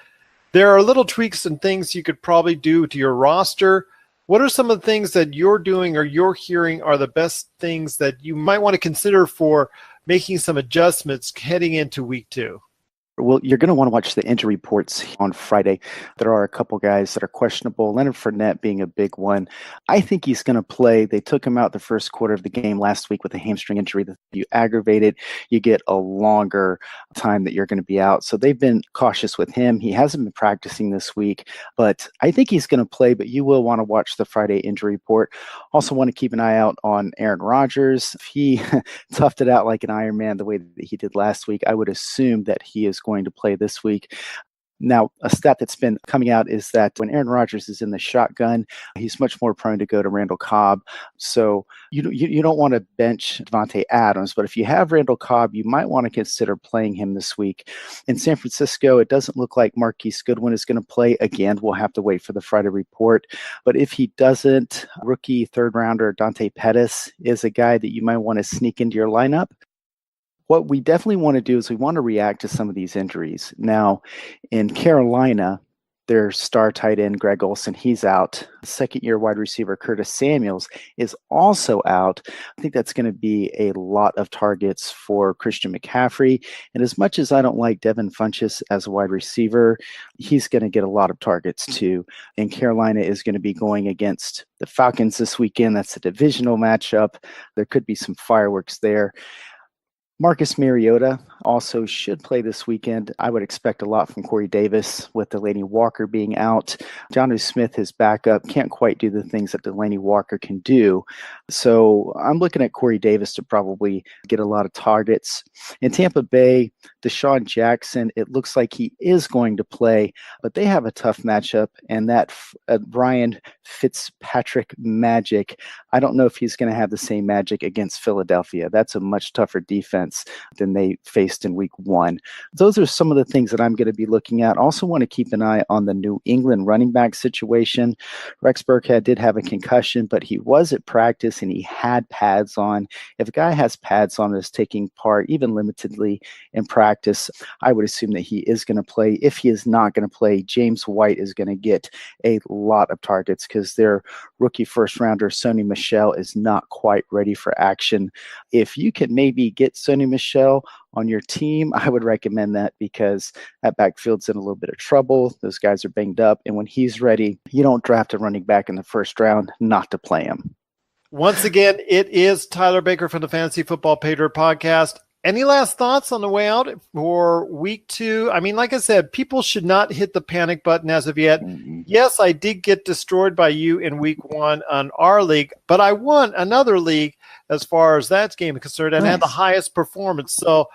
There are little tweaks and things you could probably do to your roster. What are some of the things that you're doing or you're hearing are the best things that you might want to consider for making some adjustments heading into week 2? Well, you're going to want to watch the injury reports on Friday. There are a couple guys that are questionable, Leonard Fournette being a big one. I think he's going to play. They took him out the first quarter of the game last week with a hamstring injury that you aggravate it. You get a longer time that you're going to be out. So they've been cautious with him. He hasn't been practicing this week, but I think he's going to play, but you will want to watch the Friday injury report. Also want to keep an eye out on Aaron Rodgers. If he toughed it out like an Iron Man the way that he did last week, I would assume that he is going to play this week. Now, a stat that's been coming out is that when Aaron Rodgers is in the shotgun, he's much more prone to go to Randall Cobb. So you don't want to bench Devontae Adams, but if you have Randall Cobb, you might want to consider playing him this week. In San Francisco, it doesn't look like Marquise Goodwin is going to play. Again, we'll have to wait for the Friday report. But if he doesn't, rookie third rounder Dante Pettis is a guy that you might want to sneak into your lineup. What we definitely want to do is we want to react to some of these injuries. Now, in Carolina, their star tight end, Greg Olsen, he's out. Second-year wide receiver, Curtis Samuels, is also out. I think that's going to be a lot of targets for Christian McCaffrey. And as much as I don't like Devin Funchess as a wide receiver, he's going to get a lot of targets too. And Carolina is going to be going against the Falcons this weekend. That's a divisional matchup. There could be some fireworks there. Marcus Mariota also should play this weekend. I would expect a lot from Corey Davis with Delaney Walker being out. Jonnu Smith, his backup, can't quite do the things that Delaney Walker can do. So I'm looking at Corey Davis to probably get a lot of targets. In Tampa Bay, Deshaun Jackson, it looks like he is going to play, but they have a tough matchup, and that Ryan Fitzpatrick magic, I don't know if he's going to have the same magic against Philadelphia. That's a much tougher defense than they faced in week 1. Those are some of the things that I'm going to be looking at. Also want to keep an eye on the New England running back situation. Rex Burkhead did have a concussion, but he was at practice and he had pads on. If a guy has pads on and is taking part, even limitedly, in practice, I would assume that he is going to play. If he is not going to play, James White is going to get a lot of targets because their rookie first rounder, Sony Michel, is not quite ready for action. If you can maybe get Sony Michel on your team, I would recommend that because that backfield's in a little bit of trouble. Those guys are banged up. And when he's ready, you don't draft a running back in the first round not to play him. Once again, it is Tyler Baker from the Fantasy Football Paydirt podcast. Any last thoughts on the way out for week 2? I mean, like I said, people should not hit the panic button as of yet. Mm-hmm. Yes, I did get destroyed by you in week 1 on our league, but I won another league as far as that game is concerned and had the highest performance. So,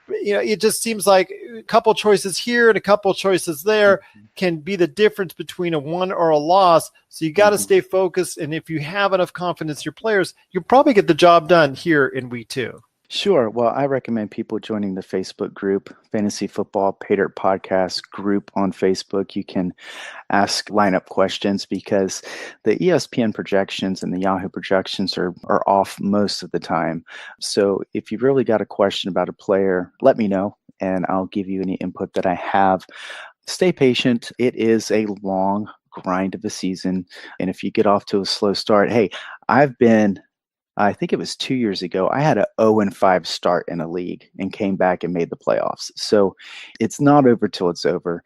it just seems like a couple choices here and a couple choices there can be the difference between a win or a loss. So you got to stay focused. And if you have enough confidence in your players, you'll probably get the job done here in week 2. Sure. Well, I recommend people joining the Facebook group, Fantasy Football Paydirt Podcast group on Facebook. You can ask lineup questions because the ESPN projections and the Yahoo projections are off most of the time. So if you've really got a question about a player, let me know and I'll give you any input that I have. Stay patient. It is a long grind of a season. And if you get off to a slow start, hey, I think it was 2 years ago, I had a 0-5 start in a league and came back and made the playoffs. So it's not over till it's over.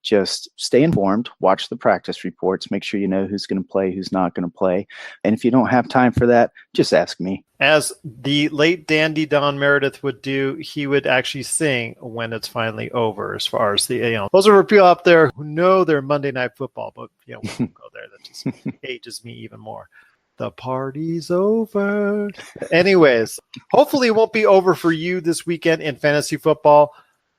Just stay informed, watch the practice reports, make sure you know who's going to play, who's not going to play. And if you don't have time for that, just ask me. As the late dandy Don Meredith would do, he would actually sing when it's finally over. As far as those are for people out there who know their Monday Night Football, but we won't go there. That just ages me even more. The party's over. Anyways, hopefully it won't be over for you this weekend in fantasy football.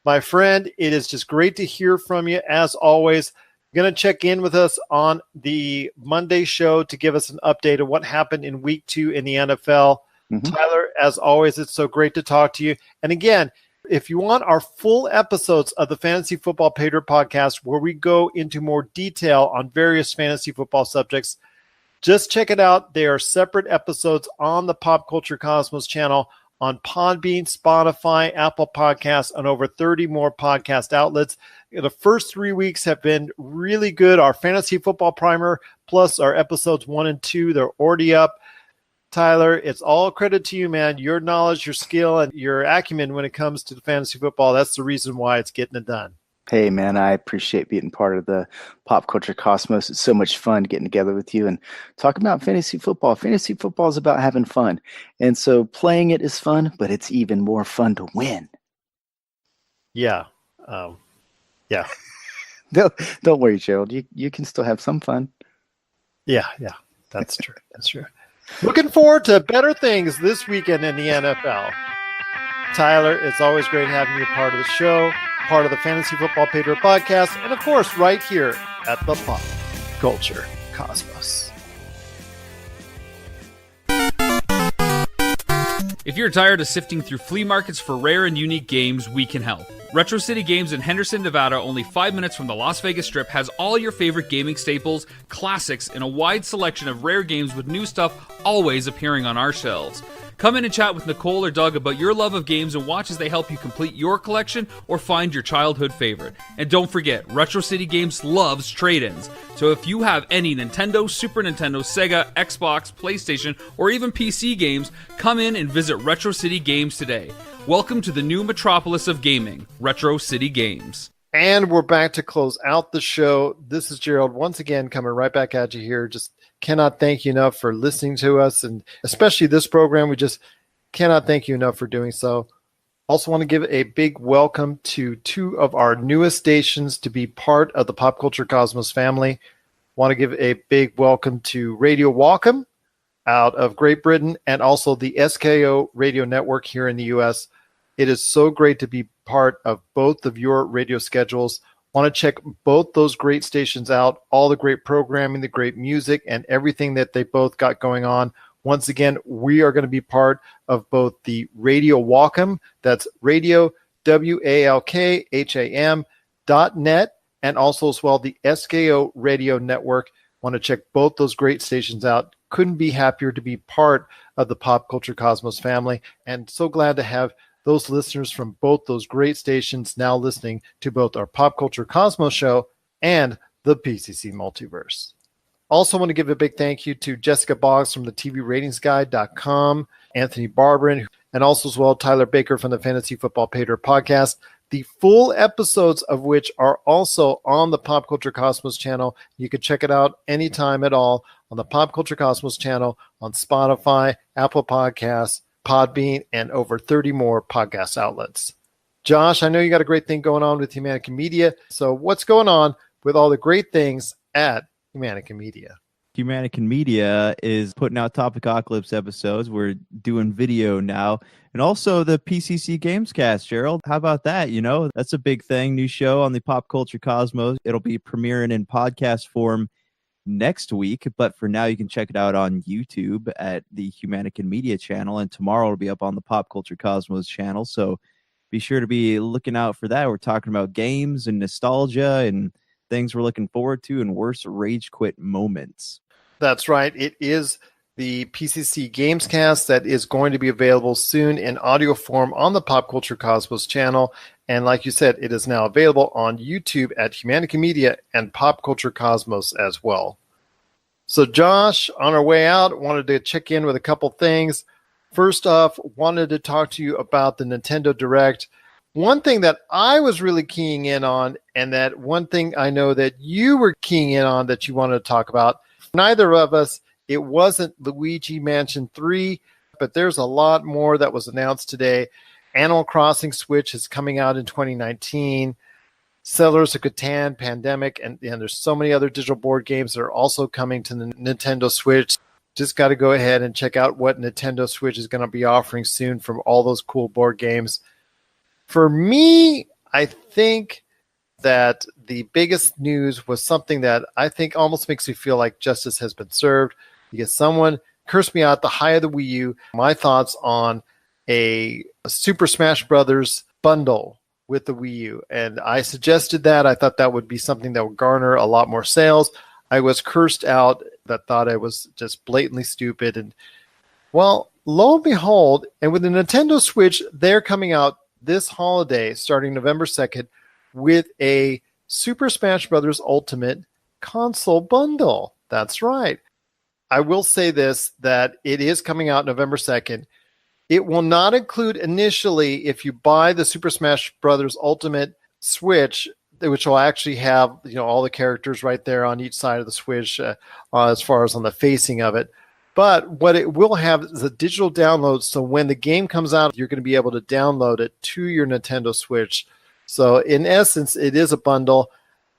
My friend, it is just great to hear from you. As always, you're going to check in with us on the Monday show to give us an update of what happened in week 2 in the NFL. Mm-hmm. Tyler, as always, it's so great to talk to you. And again, if you want our full episodes of the Fantasy Football Paydirt podcast, where we go into more detail on various fantasy football subjects, just check it out. They are separate episodes on the Pop Culture Cosmos channel on Podbean, Spotify, Apple Podcasts, and over 30 more podcast outlets. The first 3 weeks have been really good. Our Fantasy Football Primer, plus our episodes 1 and 2, they're already up. Tyler, it's all credit to you, man. Your knowledge, your skill, and your acumen when it comes to the fantasy football, that's the reason why it's getting it done. Hey, man, I appreciate being part of the Pop Culture Cosmos. It's so much fun getting together with you and talking about fantasy football. Fantasy football is about having fun. And so playing it is fun, but it's even more fun to win. Yeah. Yeah. Don't worry, Gerald. You can still have some fun. Yeah. That's true. That's true. Looking forward to better things this weekend in the NFL. Tyler, it's always great having you part of the show, part of the Fantasy Football Paydirt podcast, and of course, right here at the Pop Culture Cosmos. If you're tired of sifting through flea markets for rare and unique games, we can help. Retro City Games in Henderson, Nevada, only 5 minutes from the Las Vegas Strip, has all your favorite gaming staples, classics, and a wide selection of rare games with new stuff always appearing on our shelves. Come in and chat with Nicole or Doug about your love of games and watch as they help you complete your collection or find your childhood favorite. And don't forget, Retro City Games loves trade-ins. So if you have any Nintendo, Super Nintendo, Sega, Xbox, PlayStation, or even PC games, come in and visit Retro City Games today. Welcome to the new metropolis of gaming, Retro City Games. And we're back to close out the show. This is Gerald once again coming right back at you here. Just cannot thank you enough for listening to us, and especially this program. We just cannot thank you enough for doing so. Also want to give a big welcome to 2 of our newest stations to be part of the Pop Culture Cosmos family. Want to give a big welcome to Radio Wacom out of Great Britain and also the SKO radio network here in the U.S. It is so great to be part of both of your radio schedules. Want to check both those great stations out, all the great programming, the great music, and everything that they both got going on. Once again, we are going to be part of both the Radio Wacom, that's radio, WALKHAM.net, and also as well the SKO radio network. Want to check both those great stations out. Couldn't be happier to be part of the Pop Culture Cosmos family, and so glad to have those listeners from both those great stations now listening to both our Pop Culture Cosmos show and the PCC Multiverse. Also want to give a big thank you to Jessica Boggs from the TVRatingsGuide.com, Anthony Barbarin, and also as well Tyler Baker from the Fantasy Football Paydirt podcast, the full episodes of which are also on the Pop Culture Cosmos channel. You can check it out anytime at all on the Pop Culture Cosmos channel on Spotify, Apple Podcasts, Podbean, and over 30 more podcast outlets. Josh, I know you got a great thing going on with Humanica Media. So what's going on with all the great things at Humanica Media? Humanica Media is putting out Topicocalypse episodes. We're doing video now. And also the PCC Gamescast, Gerald. How about that? You know, that's a big thing. New show on the Pop Culture Cosmos. It'll be premiering in podcast form next week, but for now you can check it out on YouTube at the Humanica Media channel, and tomorrow it'll be up on the Pop Culture Cosmos channel, so be sure to be looking out for that. We're talking about games and nostalgia and things we're looking forward to and worst rage quit moments. That's right. It is the PCC Gamescast that is going to be available soon in audio form on the Pop Culture Cosmos channel. And like you said, it is now available on YouTube at Humanica Media and Pop Culture Cosmos as well. So Josh, on our way out, wanted to check in with a couple things. First off, wanted to talk to you about the Nintendo Direct. One thing that I was really keying in on, and that one thing I know that you were keying in on that you wanted to talk about, neither of us, it wasn't Luigi Mansion 3. but there's a lot more that was announced today. Animal Crossing Switch is coming out in 2019. Settlers of Catan, Pandemic, and there's so many other digital board games that are also coming to the Nintendo Switch. Just got to go ahead and check out what Nintendo Switch is going to be offering soon from all those cool board games. For me, I think that the biggest news was something that I think almost makes me feel like justice has been served, because someone cursed me out the high of the Wii U. My thoughts on a Super Smash Brothers bundle with the Wii U. And I suggested that. I thought that would be something that would garner a lot more sales. I was cursed out, that thought I was just blatantly stupid. And well, lo and behold, and with the Nintendo Switch, they're coming out this holiday, starting November 2nd, with a Super Smash Brothers Ultimate console bundle. That's right. I will say this, that it is coming out November 2nd. It will not include initially, if you buy the Super Smash Brothers Ultimate Switch, which will actually have all the characters right there on each side of the Switch, as far as on the facing of it. But what it will have is a digital download, so when the game comes out, you're going to be able to download it to your Nintendo Switch. So in essence, it is a bundle.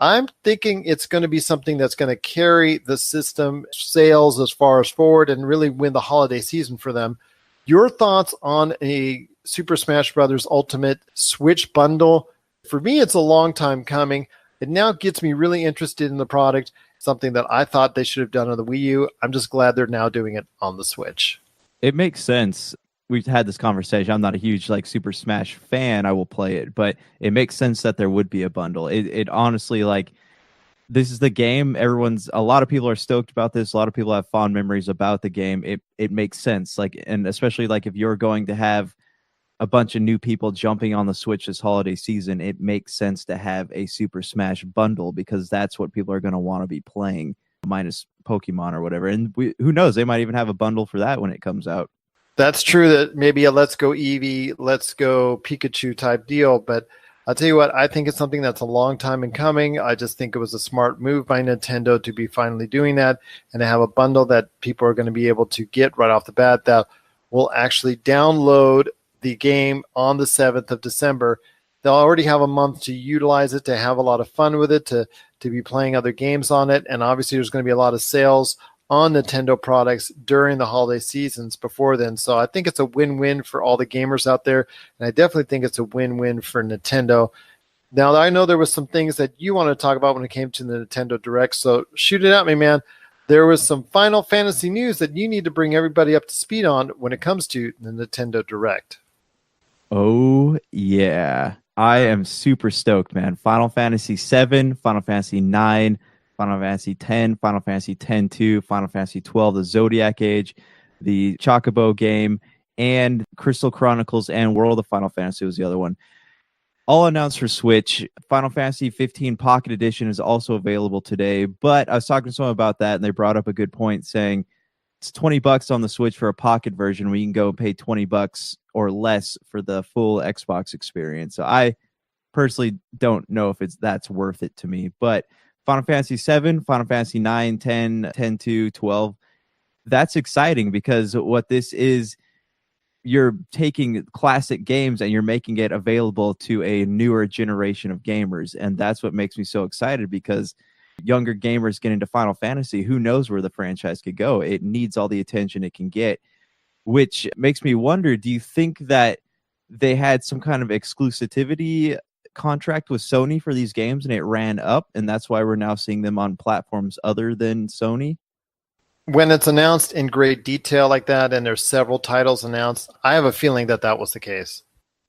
I'm thinking it's going to be something that's going to carry the system sales as far as forward and really win the holiday season for them. Your thoughts on a Super Smash Brothers Ultimate Switch bundle? For me, it's a long time coming. It now gets me really interested in the product, something that I thought they should have done on the Wii U. I'm just glad they're now doing it on the Switch. It makes sense. We've had this conversation. I'm not a huge Super Smash fan. I will play it, but it makes sense that there would be a bundle. It honestly, this is the game. A lot of people are stoked about this. A lot of people have fond memories about the game. It makes sense. And especially if you're going to have a bunch of new people jumping on the Switch this holiday season, it makes sense to have a Super Smash bundle, because that's what people are going to want to be playing, minus Pokemon or whatever. And who knows? They might even have a bundle for that when it comes out. That's true, that maybe a Let's Go Eevee, Let's Go Pikachu type deal. But I'll tell you what, I think it's something that's a long time in coming. I just think it was a smart move by Nintendo to be finally doing that and to have a bundle that people are going to be able to get right off the bat that will actually download the game on the 7th of December. They'll already have a month to utilize it, to have a lot of fun with it, to be playing other games on it. And obviously there's going to be a lot of sales on Nintendo products during the holiday seasons before then. So I think it's a win-win for all the gamers out there. And I definitely think it's a win-win for Nintendo. Now, I know there was some things that you want to talk about when it came to the Nintendo Direct. So shoot it at me, man. There was some Final Fantasy news that you need to bring everybody up to speed on when it comes to the Nintendo Direct. Oh, yeah. I am super stoked, man. Final Fantasy 7, Final Fantasy 9, Final Fantasy 10, Final Fantasy 10-2, Final Fantasy 12, the Zodiac Age, the Chocobo game, and Crystal Chronicles and World of Final Fantasy was the other one. All announced for Switch. Final Fantasy 15 Pocket Edition is also available today, but I was talking to someone about that, and they brought up a good point, saying it's $20 on the Switch for a Pocket version, where you can go and pay $20 or less for the full Xbox experience. So I personally don't know if that's worth it to me, but Final Fantasy 7, Final Fantasy 9, 10, 10-2, 12, that's exciting, because what this is, you're taking classic games and you're making it available to a newer generation of gamers. And that's what makes me so excited, because younger gamers get into Final Fantasy, who knows where the franchise could go. It needs all the attention it can get, which makes me wonder, do you think that they had some kind of exclusivity contract with Sony for these games and it ran up, and that's why we're now seeing them on platforms other than Sony? When it's announced in great detail like that, and there's several titles announced, I have a feeling that was the case.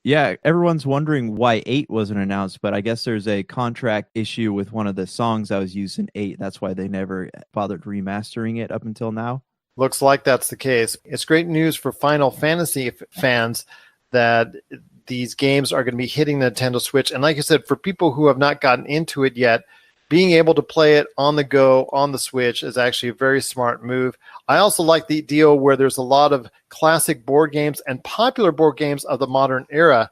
Yeah, everyone's wondering why 8 wasn't announced, but I guess there's a contract issue with one of the songs that was used in 8. That's why they never bothered remastering it up until now. Looks like that's the case. It's great news for Final Fantasy fans that these games are going to be hitting the Nintendo Switch. And like I said, for people who have not gotten into it yet, being able to play it on the go on the Switch is actually a very smart move. I also like the deal where there's a lot of classic board games and popular board games of the modern era.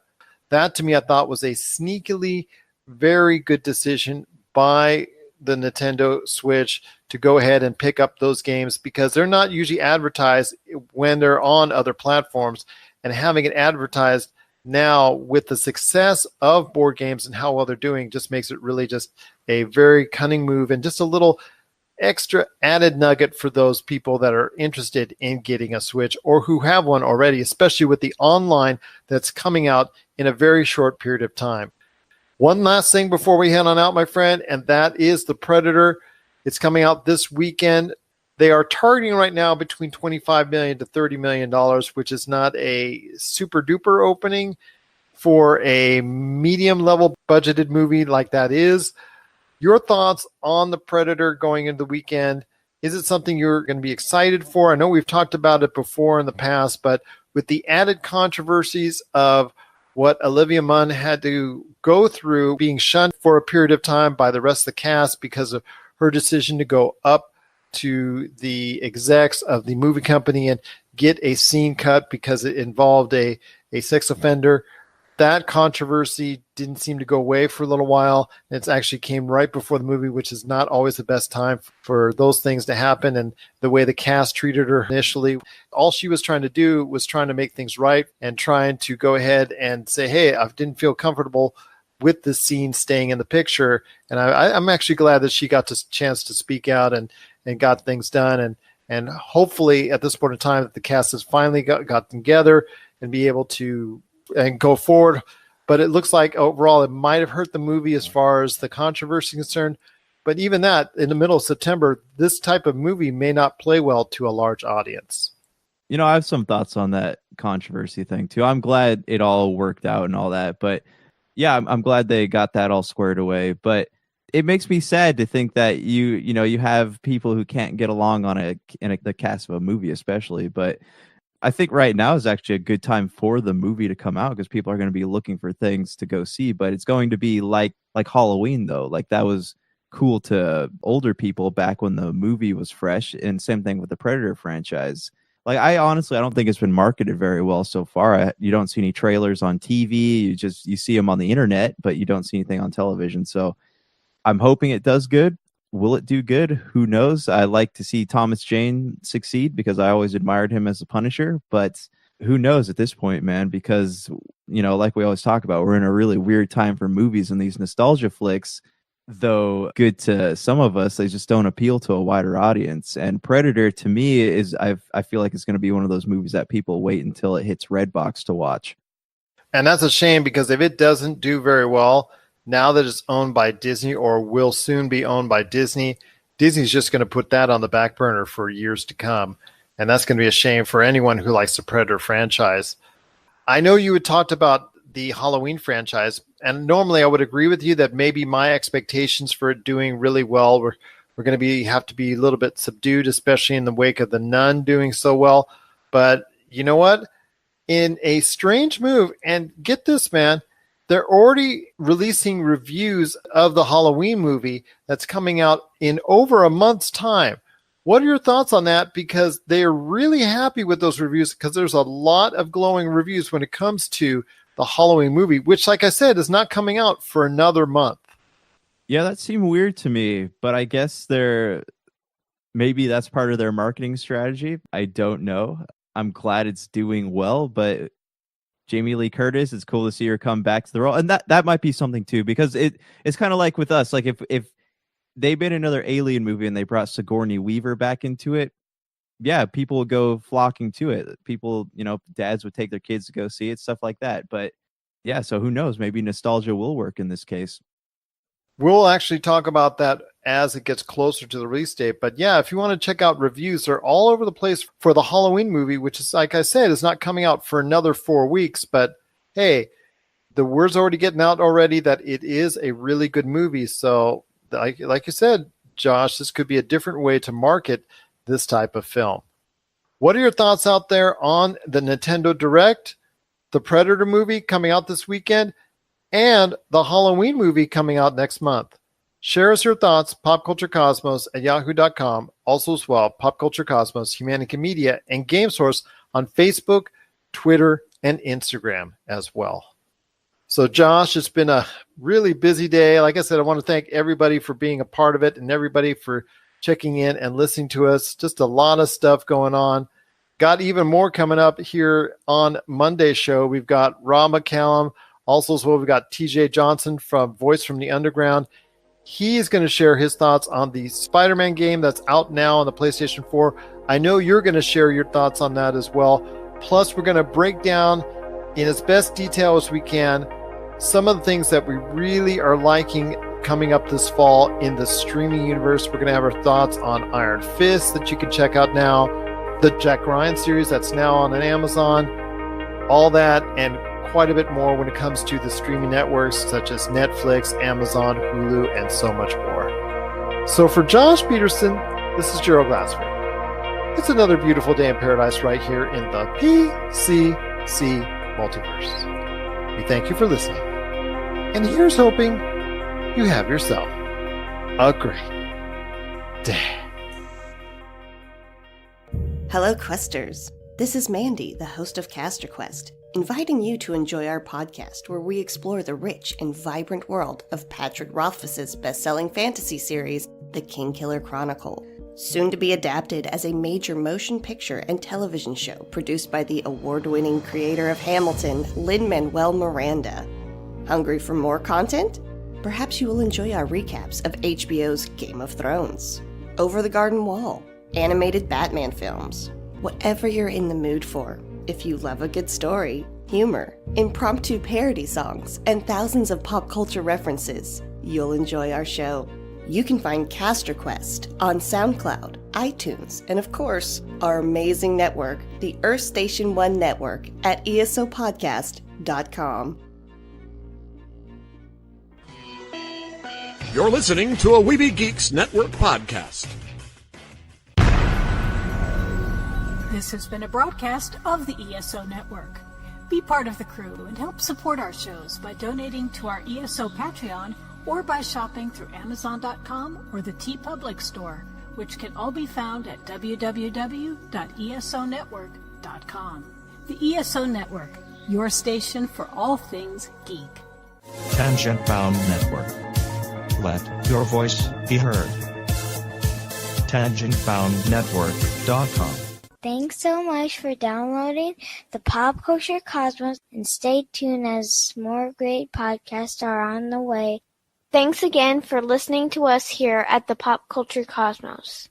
That, to me, I thought was a sneakily very good decision by the Nintendo Switch to go ahead and pick up those games, because they're not usually advertised when they're on other platforms, and having it advertised now with the success of board games and how well they're doing just makes it really just a very cunning move and just a little extra added nugget for those people that are interested in getting a Switch or who have one already, especially with the online that's coming out in a very short period of time. One last thing before we head on out, my friend, and that is the Predator. It's coming out this weekend. They are targeting right now between $25 million to $30 million, which is not a super duper opening for a medium level budgeted movie like that is. Your thoughts on the Predator going into the weekend? Is it something you're going to be excited for? I know we've talked about it before in the past, but with the added controversies of what Olivia Munn had to go through being shunned for a period of time by the rest of the cast because of her decision to go up to the execs of the movie company and get a scene cut because it involved a sex offender. That controversy didn't seem to go away for a little while. It actually came right before the movie, which is not always the best time for those things to happen. And the way the cast treated her initially, all she was trying to do was trying to make things right and trying to go ahead and say, hey, I didn't feel comfortable with the scene staying in the picture. And I'm actually glad that she got the chance to speak out and got things done. And hopefully at this point in time that the cast has finally got together and be able to and go forward. But it looks like overall it might have hurt the movie as far as the controversy concerned. But even that, in the middle of September, this type of movie may not play well to a large audience. You know, I have some thoughts on that controversy thing too. I'm glad it all worked out and all that. But yeah, I'm glad they got that all squared away. But it makes me sad to think that you have people who can't get along on the cast of a movie, especially. But I think right now is actually a good time for the movie to come out because people are going to be looking for things to go see. But it's going to be like Halloween, though. Like that was cool to older people back when the movie was fresh. And same thing with the Predator franchise. Like I don't think it's been marketed very well so far. You don't see any trailers on TV. You see them on the internet, but you don't see anything on television. So I'm hoping it does good. Will it do good? Who knows? I like to see Thomas Jane succeed because I always admired him as a Punisher, but who knows at this point, man, because, like we always talk about, we're in a really weird time for movies and these nostalgia flicks, though good to some of us, they just don't appeal to a wider audience. And Predator to me I feel like it's going to be one of those movies that people wait until it hits Redbox to watch. And that's a shame because if it doesn't do very well, now that it's owned by Disney or will soon be owned by Disney, Disney's just going to put that on the back burner for years to come. And that's going to be a shame for anyone who likes the Predator franchise. I know you had talked about the Halloween franchise, and normally I would agree with you that maybe my expectations for it doing really well were going to have to be a little bit subdued, especially in the wake of The Nun doing so well. But you know what? In a strange move, and get this, man, they're already releasing reviews of the Halloween movie that's coming out in over a month's time. What are your thoughts on that? Because they are really happy with those reviews because there's a lot of glowing reviews when it comes to the Halloween movie, which, like I said, is not coming out for another month. Yeah, that seemed weird to me, but I guess maybe that's part of their marketing strategy. I don't know. I'm glad it's doing well, but Jamie Lee Curtis, it's cool to see her come back to the role. And that might be something too, because it's kind of like with us. Like if they made another Alien movie and they brought Sigourney Weaver back into it, yeah, people would go flocking to it. People, dads would take their kids to go see it, stuff like that. But yeah, so who knows? Maybe nostalgia will work in this case. We'll actually talk about that as it gets closer to the release date. But yeah, if you want to check out reviews, they're all over the place for the Halloween movie, which is, like I said, is not coming out for another 4 weeks. But hey, the word's already getting out already that it is a really good movie. So like you said, Josh, this could be a different way to market this type of film. What are your thoughts out there on the Nintendo Direct, the Predator movie coming out this weekend, and the Halloween movie coming out next month? Share us your thoughts, popculturecosmos@yahoo.com. Also as well, Pop Culture Cosmos, Humanity Media, and Game Source on Facebook, Twitter, and Instagram as well. So Josh, it's been a really busy day. Like I said, I want to thank everybody for being a part of it and everybody for checking in and listening to us. Just a lot of stuff going on. Got even more coming up here on Monday's show. We've got Rob McCallum. Also as well, we've got TJ Johnson from Voice from the Underground. He's going to share his thoughts on the Spider-Man game that's out now on the PlayStation 4. I know you're going to share your thoughts on that as well. Plus, we're going to break down in as best detail as we can some of the things that we really are liking coming up this fall in the streaming universe. We're going to have our thoughts on Iron Fist that you can check out now, the Jack Ryan series that's now on Amazon, all that and quite a bit more when it comes to the streaming networks such as Netflix, Amazon, Hulu, and so much more. So for Josh Peterson, this is Gerald Glassford. It's another beautiful day in paradise right here in the PCC Multiverse. We thank you for listening. And here's hoping you have yourself a great day. Hello, Questers. This is Mandy, the host of Caster Quest, inviting you to enjoy our podcast where we explore the rich and vibrant world of Patrick Rothfuss's best-selling fantasy series, The Kingkiller Chronicle, soon to be adapted as a major motion picture and television show produced by the award-winning creator of Hamilton, Lin-Manuel Miranda. Hungry for more content? Perhaps you will enjoy our recaps of HBO's Game of Thrones, Over the Garden Wall, animated Batman films. Whatever you're in the mood for, if you love a good story, humor, impromptu parody songs, and thousands of pop culture references, you'll enjoy our show. You can find Caster Quest on SoundCloud, iTunes, and of course, our amazing network, the Earth Station One Network, at esopodcast.com. You're listening to a Weeby Geeks Network podcast. This has been a broadcast of the ESO Network. Be part of the crew and help support our shows by donating to our ESO Patreon or by shopping through Amazon.com or the TeePublic store, which can all be found at www.esonetwork.com. The ESO Network, your station for all things geek. Tangent Bound Network. Let your voice be heard. TangentBoundNetwork.com. Thanks so much for downloading the Pop Culture Cosmos, and stay tuned as more great podcasts are on the way. Thanks again for listening to us here at the Pop Culture Cosmos.